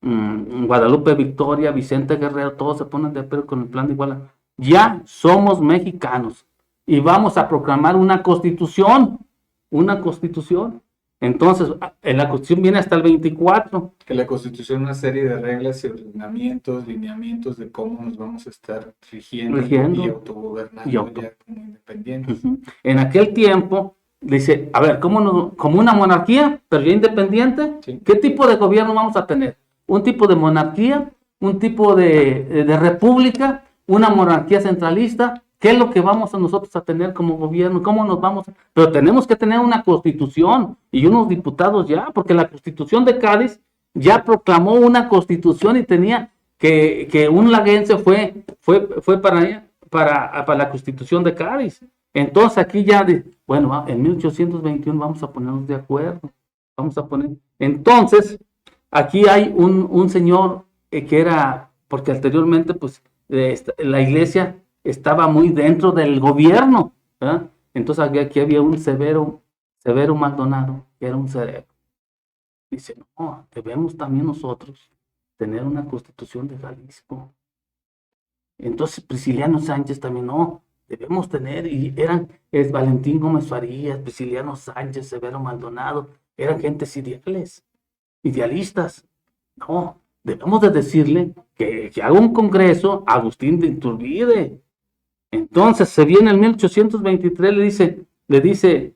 Guadalupe Victoria, Vicente Guerrero, todos se ponen de acuerdo con el plan de Iguala. Ya somos mexicanos y vamos a proclamar una constitución. Entonces, la constitución viene hasta el 24. Que la Constitución, una serie de reglas y ordenamientos, lineamientos de cómo nos vamos a estar rigiendo. Y autogobernando ya como independientes. En aquel tiempo, dice, a ver, como una monarquía, pero ya independiente, sí. ¿Qué tipo de gobierno vamos a tener? ¿Un tipo de monarquía? ¿Un tipo de república? ¿Una monarquía centralista? ¿Qué es lo que vamos a nosotros a tener como gobierno? ¿Cómo nos vamos? Pero tenemos que tener una constitución y unos diputados ya, porque la Constitución de Cádiz ya proclamó una constitución y tenía que un laguense fue para la Constitución de Cádiz. Entonces aquí ya, bueno, en 1821 vamos a ponernos de acuerdo. Entonces, aquí hay un señor que era, porque anteriormente pues la iglesia estaba muy dentro del gobierno, ¿verdad? Entonces aquí había un Severo Maldonado, que era un cerebro. Dice, no, debemos también nosotros tener una constitución de Jalisco. Entonces Prisciliano Sánchez también, no, debemos tener, y es Valentín Gómez Farías, Prisciliano Sánchez, Severo Maldonado, eran gentes idealistas. No, debemos de decirle que haga un congreso a Agustín de Iturbide. Entonces se viene en 1823, le dice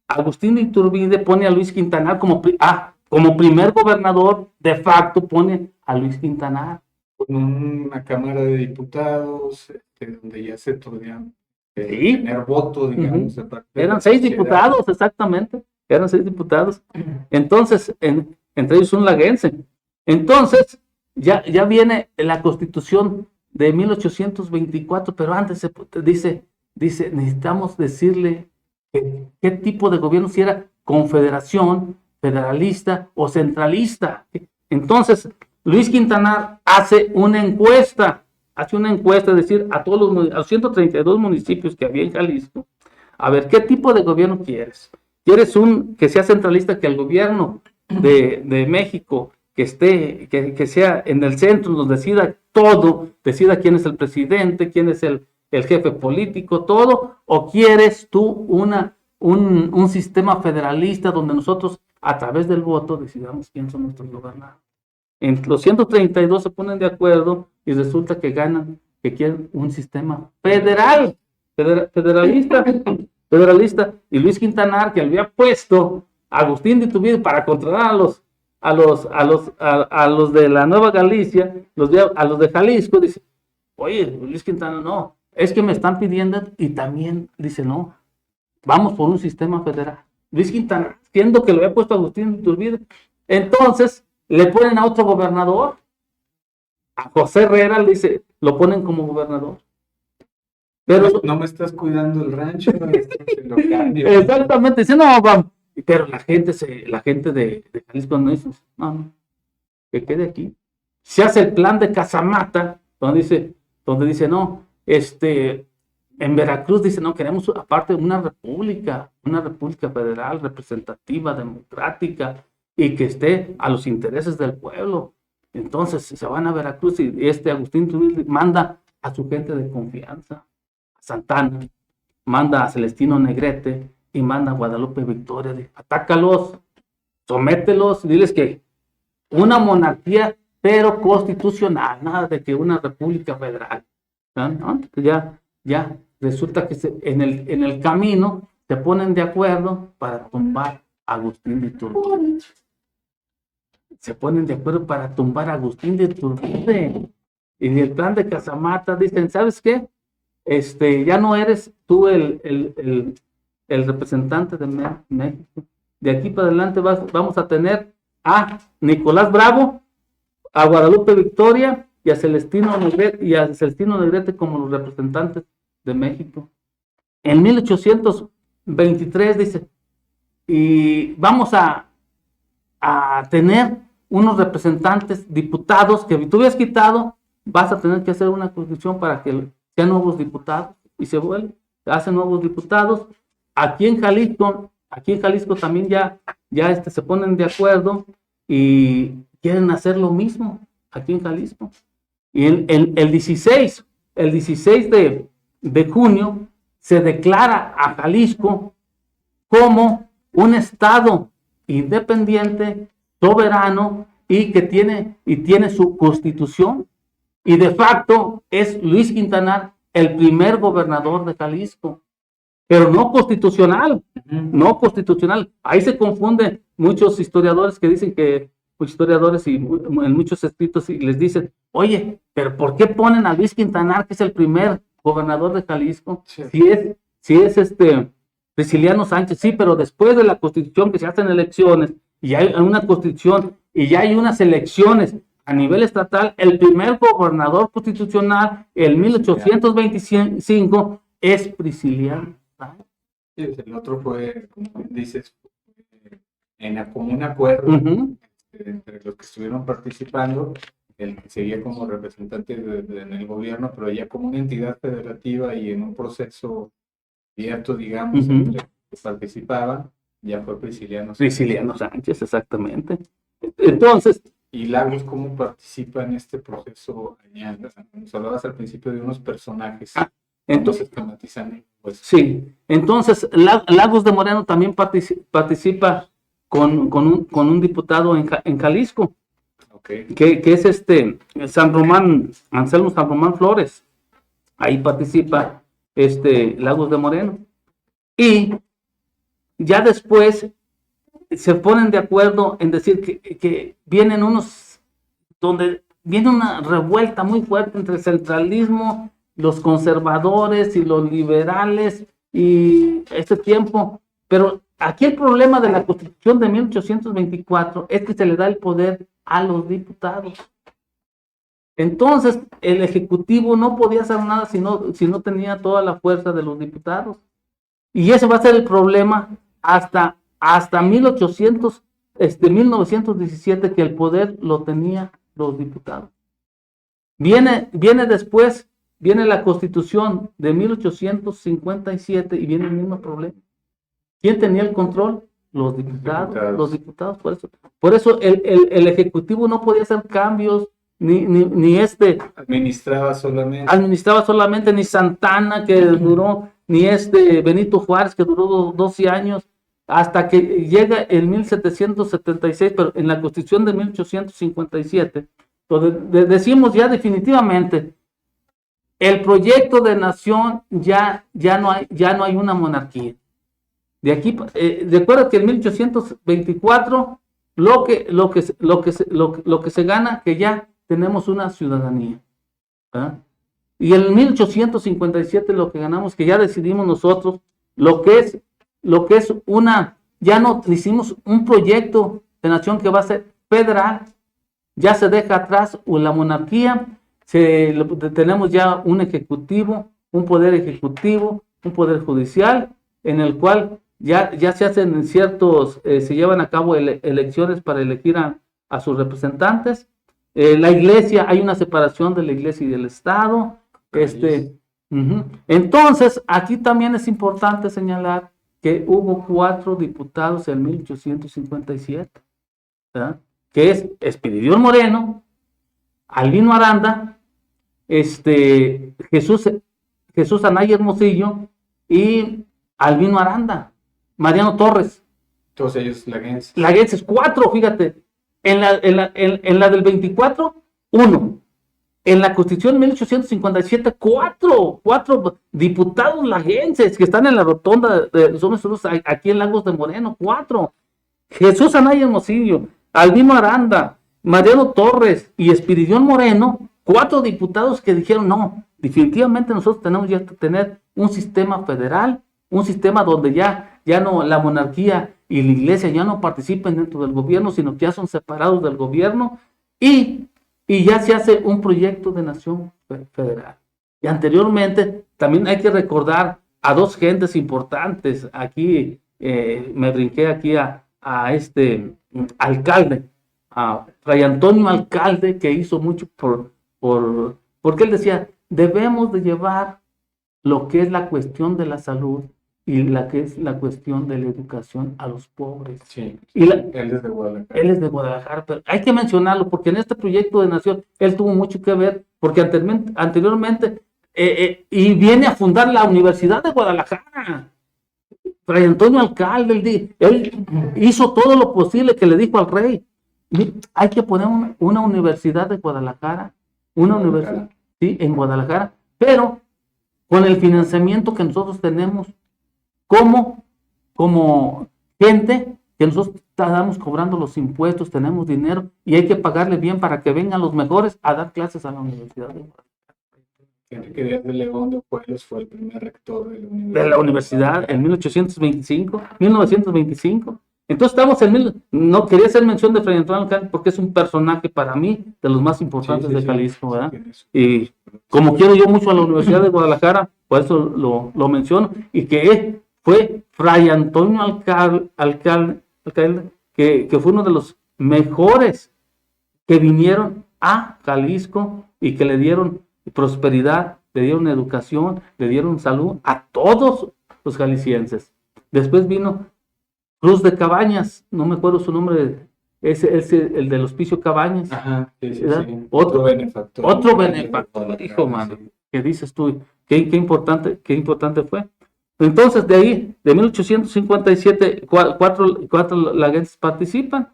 Agustín de Iturbide pone a Luis Quintanar como primer gobernador, de facto pone a Luis Quintanar. Con una Cámara de Diputados, donde ya se podía tener voto, digamos. Eran 6 diputados, exactamente, eran 6 diputados. Entonces, entre ellos un laguense. Entonces, ya viene la Constitución de 1824, pero antes dice, necesitamos decirle qué tipo de gobierno, si era confederación, federalista o centralista. Entonces, Luis Quintanar hace una encuesta, es decir, a los 132 municipios que había en Jalisco, a ver, ¿qué tipo de gobierno quieres? ¿Quieres que sea centralista, que el gobierno de México que sea en el centro, nos decida todo, decida quién es el presidente, quién es el jefe político, todo, o quieres tú un sistema federalista donde nosotros a través del voto decidamos quién son nuestros gobernantes? En los 132 se ponen de acuerdo y resulta que ganan, que quieren un sistema federalista, y Luis Quintanar, que había puesto a Agustín de Iturbide para controlar a los de la Nueva Galicia, a los de Jalisco, dice, oye, Luis Quintana, no, es que me están pidiendo, y también dice, no, vamos por un sistema federal. Luis Quintana, siendo que lo había puesto Agustín de Iturbide, entonces le ponen a otro gobernador, a José Herrera, le dice, lo ponen como gobernador. Pero no me estás cuidando el rancho, exactamente, dice, no, vamos. Pero la gente de Jalisco no dice, no, que quede aquí. Se hace el plan de Casamata, donde dice, no, en Veracruz dice, no, queremos aparte una república federal, representativa, democrática, y que esté a los intereses del pueblo. Entonces se van a Veracruz y Agustín Iturbide manda a su gente de confianza, a Santana, manda a Celestino Negrete, y manda a Guadalupe Victoria, atácalos, somételos, diles que una monarquía, pero constitucional, nada de que una república federal. ¿No? Ya resulta que en el camino se ponen de acuerdo para tumbar a Agustín de Iturbide. Se ponen de acuerdo para tumbar a Agustín de Iturbide. Y en el plan de Casamata dicen, ¿sabes qué? Ya no eres tú el representante de México. De aquí para adelante vamos a tener a Nicolás Bravo, a Guadalupe Victoria y a Celestino Negrete como los representantes de México. En 1823 dice, y vamos a tener unos representantes, diputados, que tú habías quitado, vas a tener que hacer una constitución para que sean nuevos diputados, y se hacen nuevos diputados. aquí en Jalisco también ya se ponen de acuerdo y quieren hacer lo mismo aquí en Jalisco. Y el 16 de junio se declara a Jalisco como un estado independiente, soberano y que tiene su constitución. Y de facto es Luis Quintanar el primer gobernador de Jalisco, pero no constitucional, no constitucional. Ahí se confunden muchos historiadores que dicen que, historiadores y en muchos escritos y les dicen, oye, pero ¿por qué ponen a Luis Quintanar, que es el primer gobernador de Jalisco? Sí. Si es Prisciliano Sánchez, sí, pero después de la constitución que se hacen elecciones, y hay una constitución, y ya hay unas elecciones a nivel estatal, el primer gobernador constitucional, el 1825, es Prisciliano Sánchez. Sí, el otro fue, como dices, en común acuerdo entre los que estuvieron participando, el que seguía como representante en el gobierno, pero ya como una entidad federativa y en un proceso abierto, digamos, entre los que participaban, ya fue Prisciliano Sánchez. Prisciliano Sánchez, exactamente. Entonces, ¿y Lagos cómo participa en este proceso? Nos hablabas al principio de unos personajes. Entonces tematizan, pues. Sí, entonces Lagos de Moreno también participa con un diputado en Jalisco, okay, que es Anselmo San Román Flores. Ahí participa Lagos de Moreno. Y ya después se ponen de acuerdo en decir que vienen donde viene una revuelta muy fuerte entre el centralismo, los conservadores y los liberales y este tiempo. Pero aquí el problema de la Constitución de 1824 es que se le da el poder a los diputados. Entonces el Ejecutivo no podía hacer nada si no tenía toda la fuerza de los diputados. Y ese va a ser el problema hasta 1917, que el poder lo tenía los diputados. Viene después, viene la Constitución de 1857 y viene el mismo problema. ¿Quién tenía el control? Los diputados. Por eso el Ejecutivo no podía hacer cambios, ni administraba solamente, ni Santana, que duró, ni Benito Juárez, que duró 12 años, hasta que llega el 1776, pero en la Constitución de 1857, donde decimos ya definitivamente, el proyecto de nación ya no hay una monarquía. De aquí, recuerda que en 1824 lo que se gana, que ya tenemos una ciudadanía, ¿verdad? Y en 1857 lo que ganamos, que ya decidimos nosotros, lo que es ya no hicimos un proyecto de nación que va a ser federal, ya se deja atrás la monarquía, tenemos ya un ejecutivo, un poder ejecutivo, un poder judicial, en el cual ya se hacen se llevan a cabo elecciones para elegir a sus representantes. La iglesia, hay una separación de la iglesia y del Estado. Entonces, aquí también es importante señalar que hubo 4 diputados en 1857, ¿verdad? Que es Espiridión Moreno, Albino Aranda, Jesús Anaya Hermosillo y Albino Aranda, Mariano Torres. Todos ellos laguenses. Laguenses, 4, fíjate. En la del 24, 1. En la Constitución de 1857, 4 diputados laguenses que están en la rotonda de los hombres aquí en Lagos de Moreno, 4. Jesús Anaya Hermosillo, Albino Aranda, Mariano Torres y Espiridión Moreno, 4 diputados que dijeron, no, definitivamente nosotros tenemos ya que tener un sistema federal, un sistema donde ya no la monarquía y la iglesia ya no participen dentro del gobierno, sino que ya son separados del gobierno y ya se hace un proyecto de nación federal. Y anteriormente también hay que recordar a 2 gentes importantes. Aquí me brinqué aquí a alcalde, a Fray Antonio Alcalde, que hizo mucho porque él decía, debemos de llevar lo que es la cuestión de la salud y la que es la cuestión de la educación a los pobres. Sí. Y Él es de Guadalajara. Él es de Guadalajara, pero hay que mencionarlo porque en este proyecto de nación él tuvo mucho que ver, porque anteriormente y viene a fundar la Universidad de Guadalajara. Fray Antonio Alcalde, él hizo todo lo posible, que le dijo al rey: hay que poner una universidad de Guadalajara, una universidad, sí, en Guadalajara, pero con el financiamiento que nosotros tenemos como gente, que nosotros estamos cobrando los impuestos, tenemos dinero y hay que pagarle bien para que vengan los mejores a dar clases a la Universidad de Guadalajara. Enrique Díaz de León de Pueblos fue el primer rector De la universidad en 1925. Entonces estamos no quería hacer mención de Fray Antonio Alcalde porque es un personaje para mí de los más importantes de Jalisco, ¿verdad? Y como quiero yo mucho a la Universidad de Guadalajara, por eso lo menciono, y que fue Fray Antonio Alcalde, que fue uno de los mejores que vinieron a Jalisco y que le dieron prosperidad, le dieron educación, le dieron salud a todos los jaliscienses. Después vino Cruz de Cabañas, no me acuerdo su nombre, es el del Hospicio Cabañas. Ajá, sí. Otro benefactor. Otro benefactor, hijo, mano. ¿Qué dices tú? Qué importante fue. Entonces, de ahí, de 1857, cuatro laguenses participan.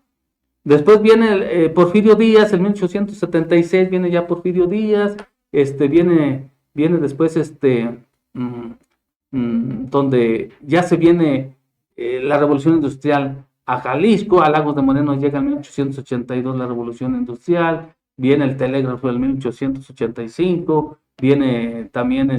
Después viene Porfirio Díaz, en 1876 viene ya Porfirio Díaz, viene después donde ya se viene la Revolución Industrial a Jalisco. A Lagos de Moreno llega en 1882 la Revolución Industrial, viene el telégrafo en 1885, viene también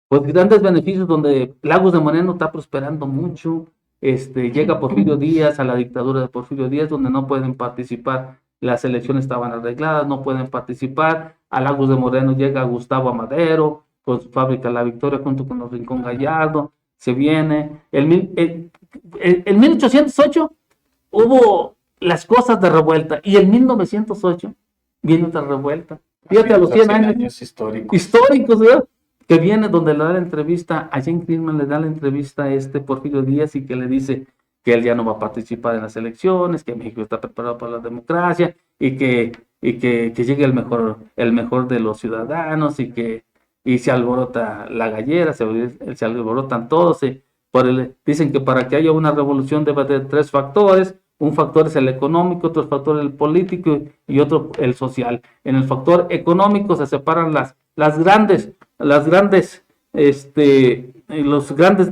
pues grandes beneficios donde Lagos de Moreno está prosperando mucho. Llega Porfirio Díaz, a la dictadura de Porfirio Díaz, donde no pueden participar, las elecciones estaban arregladas, no pueden participar. A Lagos de Moreno llega Gustavo Amadero, con su fábrica La Victoria, junto con los Rincón Gallardo, se viene. En 1808 hubo las cosas de revuelta, y en 1908 viene otra revuelta. Fíjate, a los 100 años históricos, ¿verdad? Que viene donde le da la entrevista a Jane Clintman, le da la entrevista a Porfirio Díaz, y que le dice que él ya no va a participar en las elecciones, que México está preparado para la democracia, y que llegue el mejor de los ciudadanos, y se alborota la gallera, se alborotan todos. Dicen que para que haya una revolución debe haber 3 factores. Un factor es el económico, otro factor el político y otro el social. En el factor económico se separan los grandes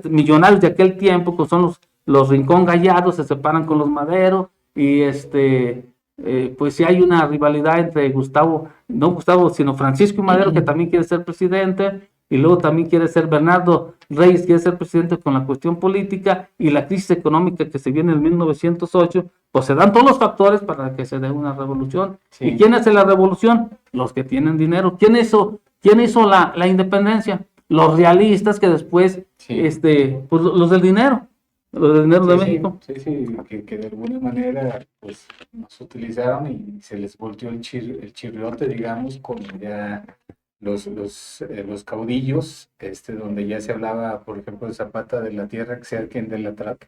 millonarios de aquel tiempo, que son los Rincón Gallardo, se separan con los Madero, y pues si hay una rivalidad entre sino Francisco y Madero, que también quiere ser presidente, y luego también quiere ser Bernardo Reyes, quiere ser presidente con la cuestión política, y la crisis económica que se viene en 1908, pues se dan todos los factores para que se dé una revolución. Sí. ¿Y quién hace la revolución? Los que tienen dinero. ¿Quién hizo la independencia? Los realistas, que después, pues los del dinero. Los del dinero de México. Sí, que de alguna manera pues nos utilizaron y se les volteó el chirriote, digamos, como ya los caudillos, donde ya se hablaba, por ejemplo, de Zapata, de la tierra que sea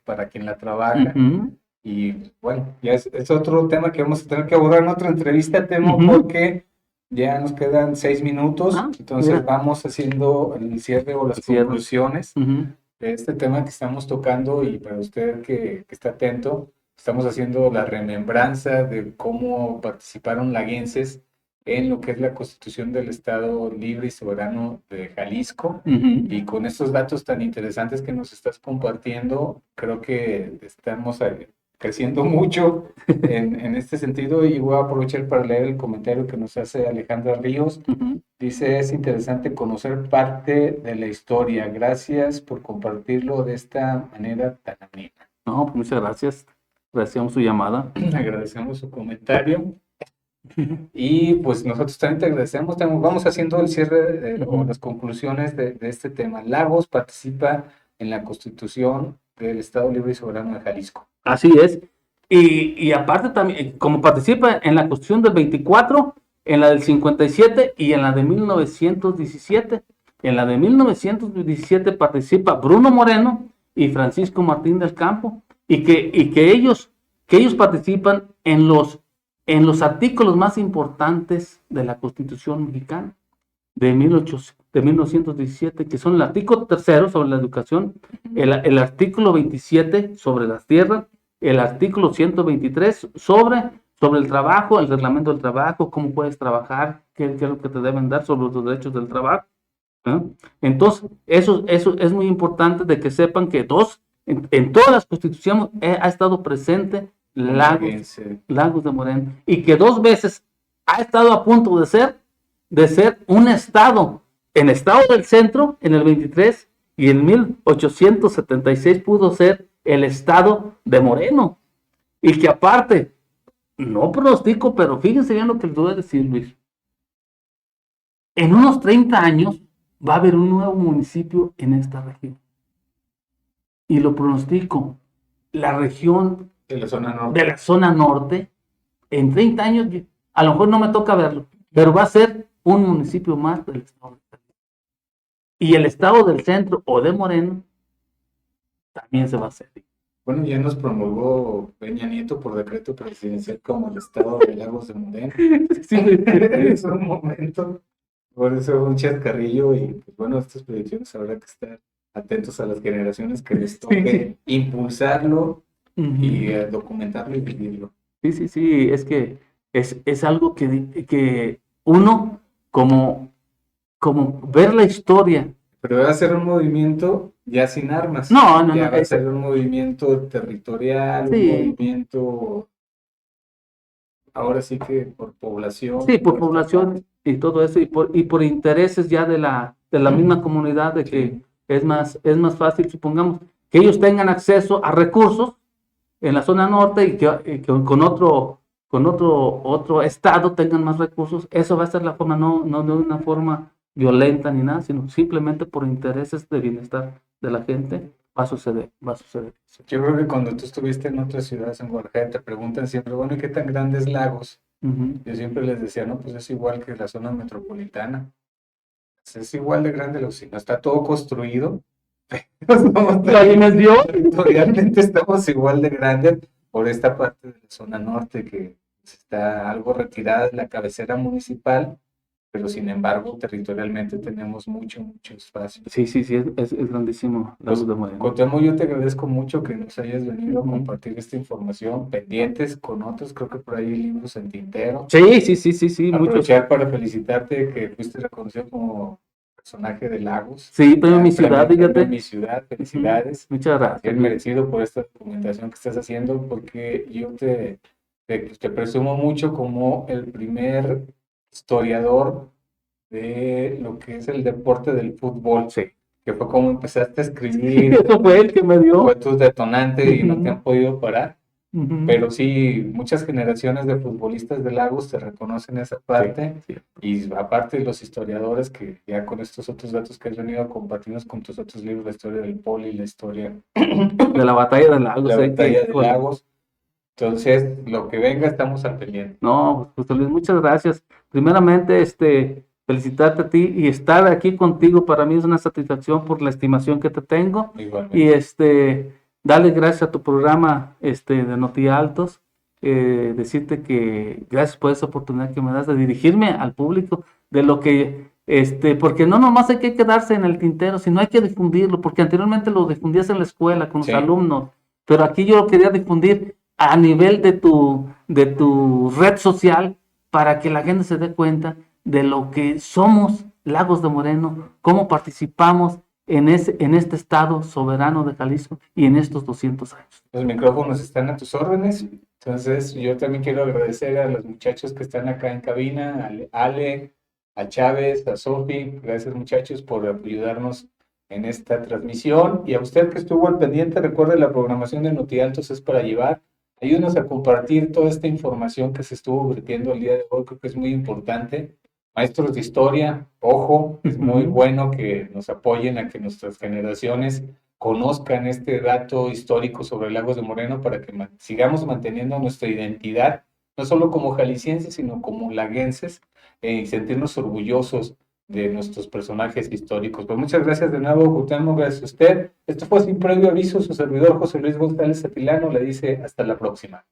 para quien la trabaja. Uh-huh. Y bueno, ya es otro tema que vamos a tener que abordar en otra entrevista, Temo, uh-huh, porque ya nos quedan 6 minutos, entonces vamos haciendo el cierre o las conclusiones. Uh-huh. De este tema que estamos tocando, y para usted que está atento, estamos haciendo la remembranza de cómo participaron laguenses en lo que es la Constitución del Estado Libre y Soberano de Jalisco. Uh-huh. Y con estos datos tan interesantes que nos estás compartiendo, creo que estamos creciendo mucho en este sentido, y voy a aprovechar para leer el comentario que nos hace Alejandra Ríos. Uh-huh. Dice: es interesante conocer parte de la historia. Gracias por compartirlo de esta manera tan amena. No, pues muchas gracias. Agradecemos su llamada. Agradecemos su comentario. Y pues nosotros también te agradecemos. Vamos haciendo el cierre o las conclusiones de este tema. Lagos participa en la Constitución del Estado Libre y Soberano de Jalisco. Así es. Y aparte también, como participa en la Constitución del 24, en la del 57 y en la de 1917, En la de 1917 participa Bruno Moreno y Francisco Martín del Campo, y que ellos participan en los artículos más importantes de la Constitución mexicana de 1917, que son el artículo 3 sobre la educación, el artículo 27 sobre las tierras, el artículo 123 sobre el trabajo, el reglamento del trabajo, cómo puedes trabajar, qué es lo que te deben dar sobre los derechos del trabajo. Entonces, eso es muy importante de que sepan que en todas las constituciones ha estado presente Lagos de Moreno, y que 2 veces ha estado a punto de ser un estado, en estado del centro en el 23, y en 1876 pudo ser el estado de Moreno, y que aparte, no pronostico, pero fíjense bien lo que les voy a decir, Luis. En unos 30 años va a haber un nuevo municipio en esta región. Y lo pronostico, la región De la zona norte. de la zona norte, en 30 años, a lo mejor no me toca verlo, pero va a ser un municipio más del estado. Y el estado del centro o de Moreno también se va a hacer. Bueno, ya nos promulgó Peña Nieto por decreto presidencial como el estado de Lagos de Moreno. Sí, En su momento. Por eso un chascarrillo y pues bueno, estas predicciones habrá que estar atentos a las generaciones que les toque impulsarlo y documentarlo y vivirlo. Sí, es que es algo que uno como ver la historia. Pero va a ser un movimiento ya sin armas. No, Ya va a ser un movimiento territorial, Sí. un movimiento ahora sí que por población. Sí, por población y todo eso, y por intereses ya de la misma comunidad, de que es más fácil, supongamos, que ellos tengan acceso a recursos en la zona norte y que con otro estado tengan más recursos. Eso va a ser la forma, no de una forma violenta ni nada, sino simplemente por intereses de bienestar de la gente va a suceder eso. Yo creo que cuando tú estuviste en otras ciudades en Guadalajara te preguntan siempre, bueno, ¿y qué tan grandes Lagos? Yo siempre les decía, no, pues es igual que la zona metropolitana. Pues es igual de grande, si no está todo construido. La dimensión. Realmente estamos igual de grandes por esta parte de la zona norte que está algo retirada de la cabecera municipal, pero sin embargo territorialmente tenemos mucho espacio. Sí, es grandísimo Lagos de Moreno. Cuauhtémoc, yo te agradezco mucho que nos hayas venido a compartir esta información, pendientes con otros, creo que por ahí hay libros en tintero. Sí, muchos. Aprovechar para felicitarte que fuiste reconocido como personaje de Lagos. Sí, premio Mi Ciudad, Premio fíjate. Mi Ciudad, felicidades. Muchas Bien gracias. merecido por esta documentación que estás haciendo, porque yo te presumo mucho como el primer historiador de lo que es el deporte del fútbol, Sí. que fue como empezaste a escribir, Eso fue el que me dio. fue tu detonante y no te han podido parar, Ujú. pero sí, muchas generaciones de futbolistas de Lagos te reconocen esa parte, Sí. y aparte los historiadores que ya con estos otros datos que has venido a compartirnos con tus otros libros, la historia del Poli, la historia De la batalla de Lagos. la batalla de híjole. Lagos. Entonces, lo que venga, estamos al pendiente. No, pues Luis, muchas gracias. Primeramente, felicitarte a ti y estar aquí contigo para mí es una satisfacción por la estimación que te tengo. Igualmente. Y darle gracias a tu programa de Noti Altos, decirte que gracias por esa oportunidad que me das de dirigirme al público de lo que porque no nomás hay que quedarse en el tintero, sino hay que difundirlo, porque anteriormente lo difundías en la escuela con los Sí. alumnos, pero aquí yo lo quería difundir a nivel de tu red social para que la gente se dé cuenta de lo que somos Lagos de Moreno, cómo participamos en este estado soberano de Jalisco y en estos 200 años. Los micrófonos están a tus órdenes. Entonces, yo también quiero agradecer a los muchachos que están acá en cabina, a Ale, a Chávez, a Sofi. Gracias, muchachos, por ayudarnos en esta transmisión. Y a usted que estuvo al pendiente, recuerde, la programación de Noti Altos es para llevar. Ayúdenos a compartir toda esta información que se estuvo vertiendo el día de hoy. Creo que es muy importante. Maestros de historia, ojo, es muy bueno que nos apoyen a que nuestras generaciones conozcan este dato histórico sobre Lagos de Moreno para que sigamos manteniendo nuestra identidad, no solo como jaliscienses, sino como laguenses, y sentirnos orgullosos de nuestros personajes históricos. Pues muchas gracias de nuevo, Cuauhtémoc, gracias a usted. Esto fue Sin Previo Aviso, su servidor José Luis González Atilano le dice hasta la próxima.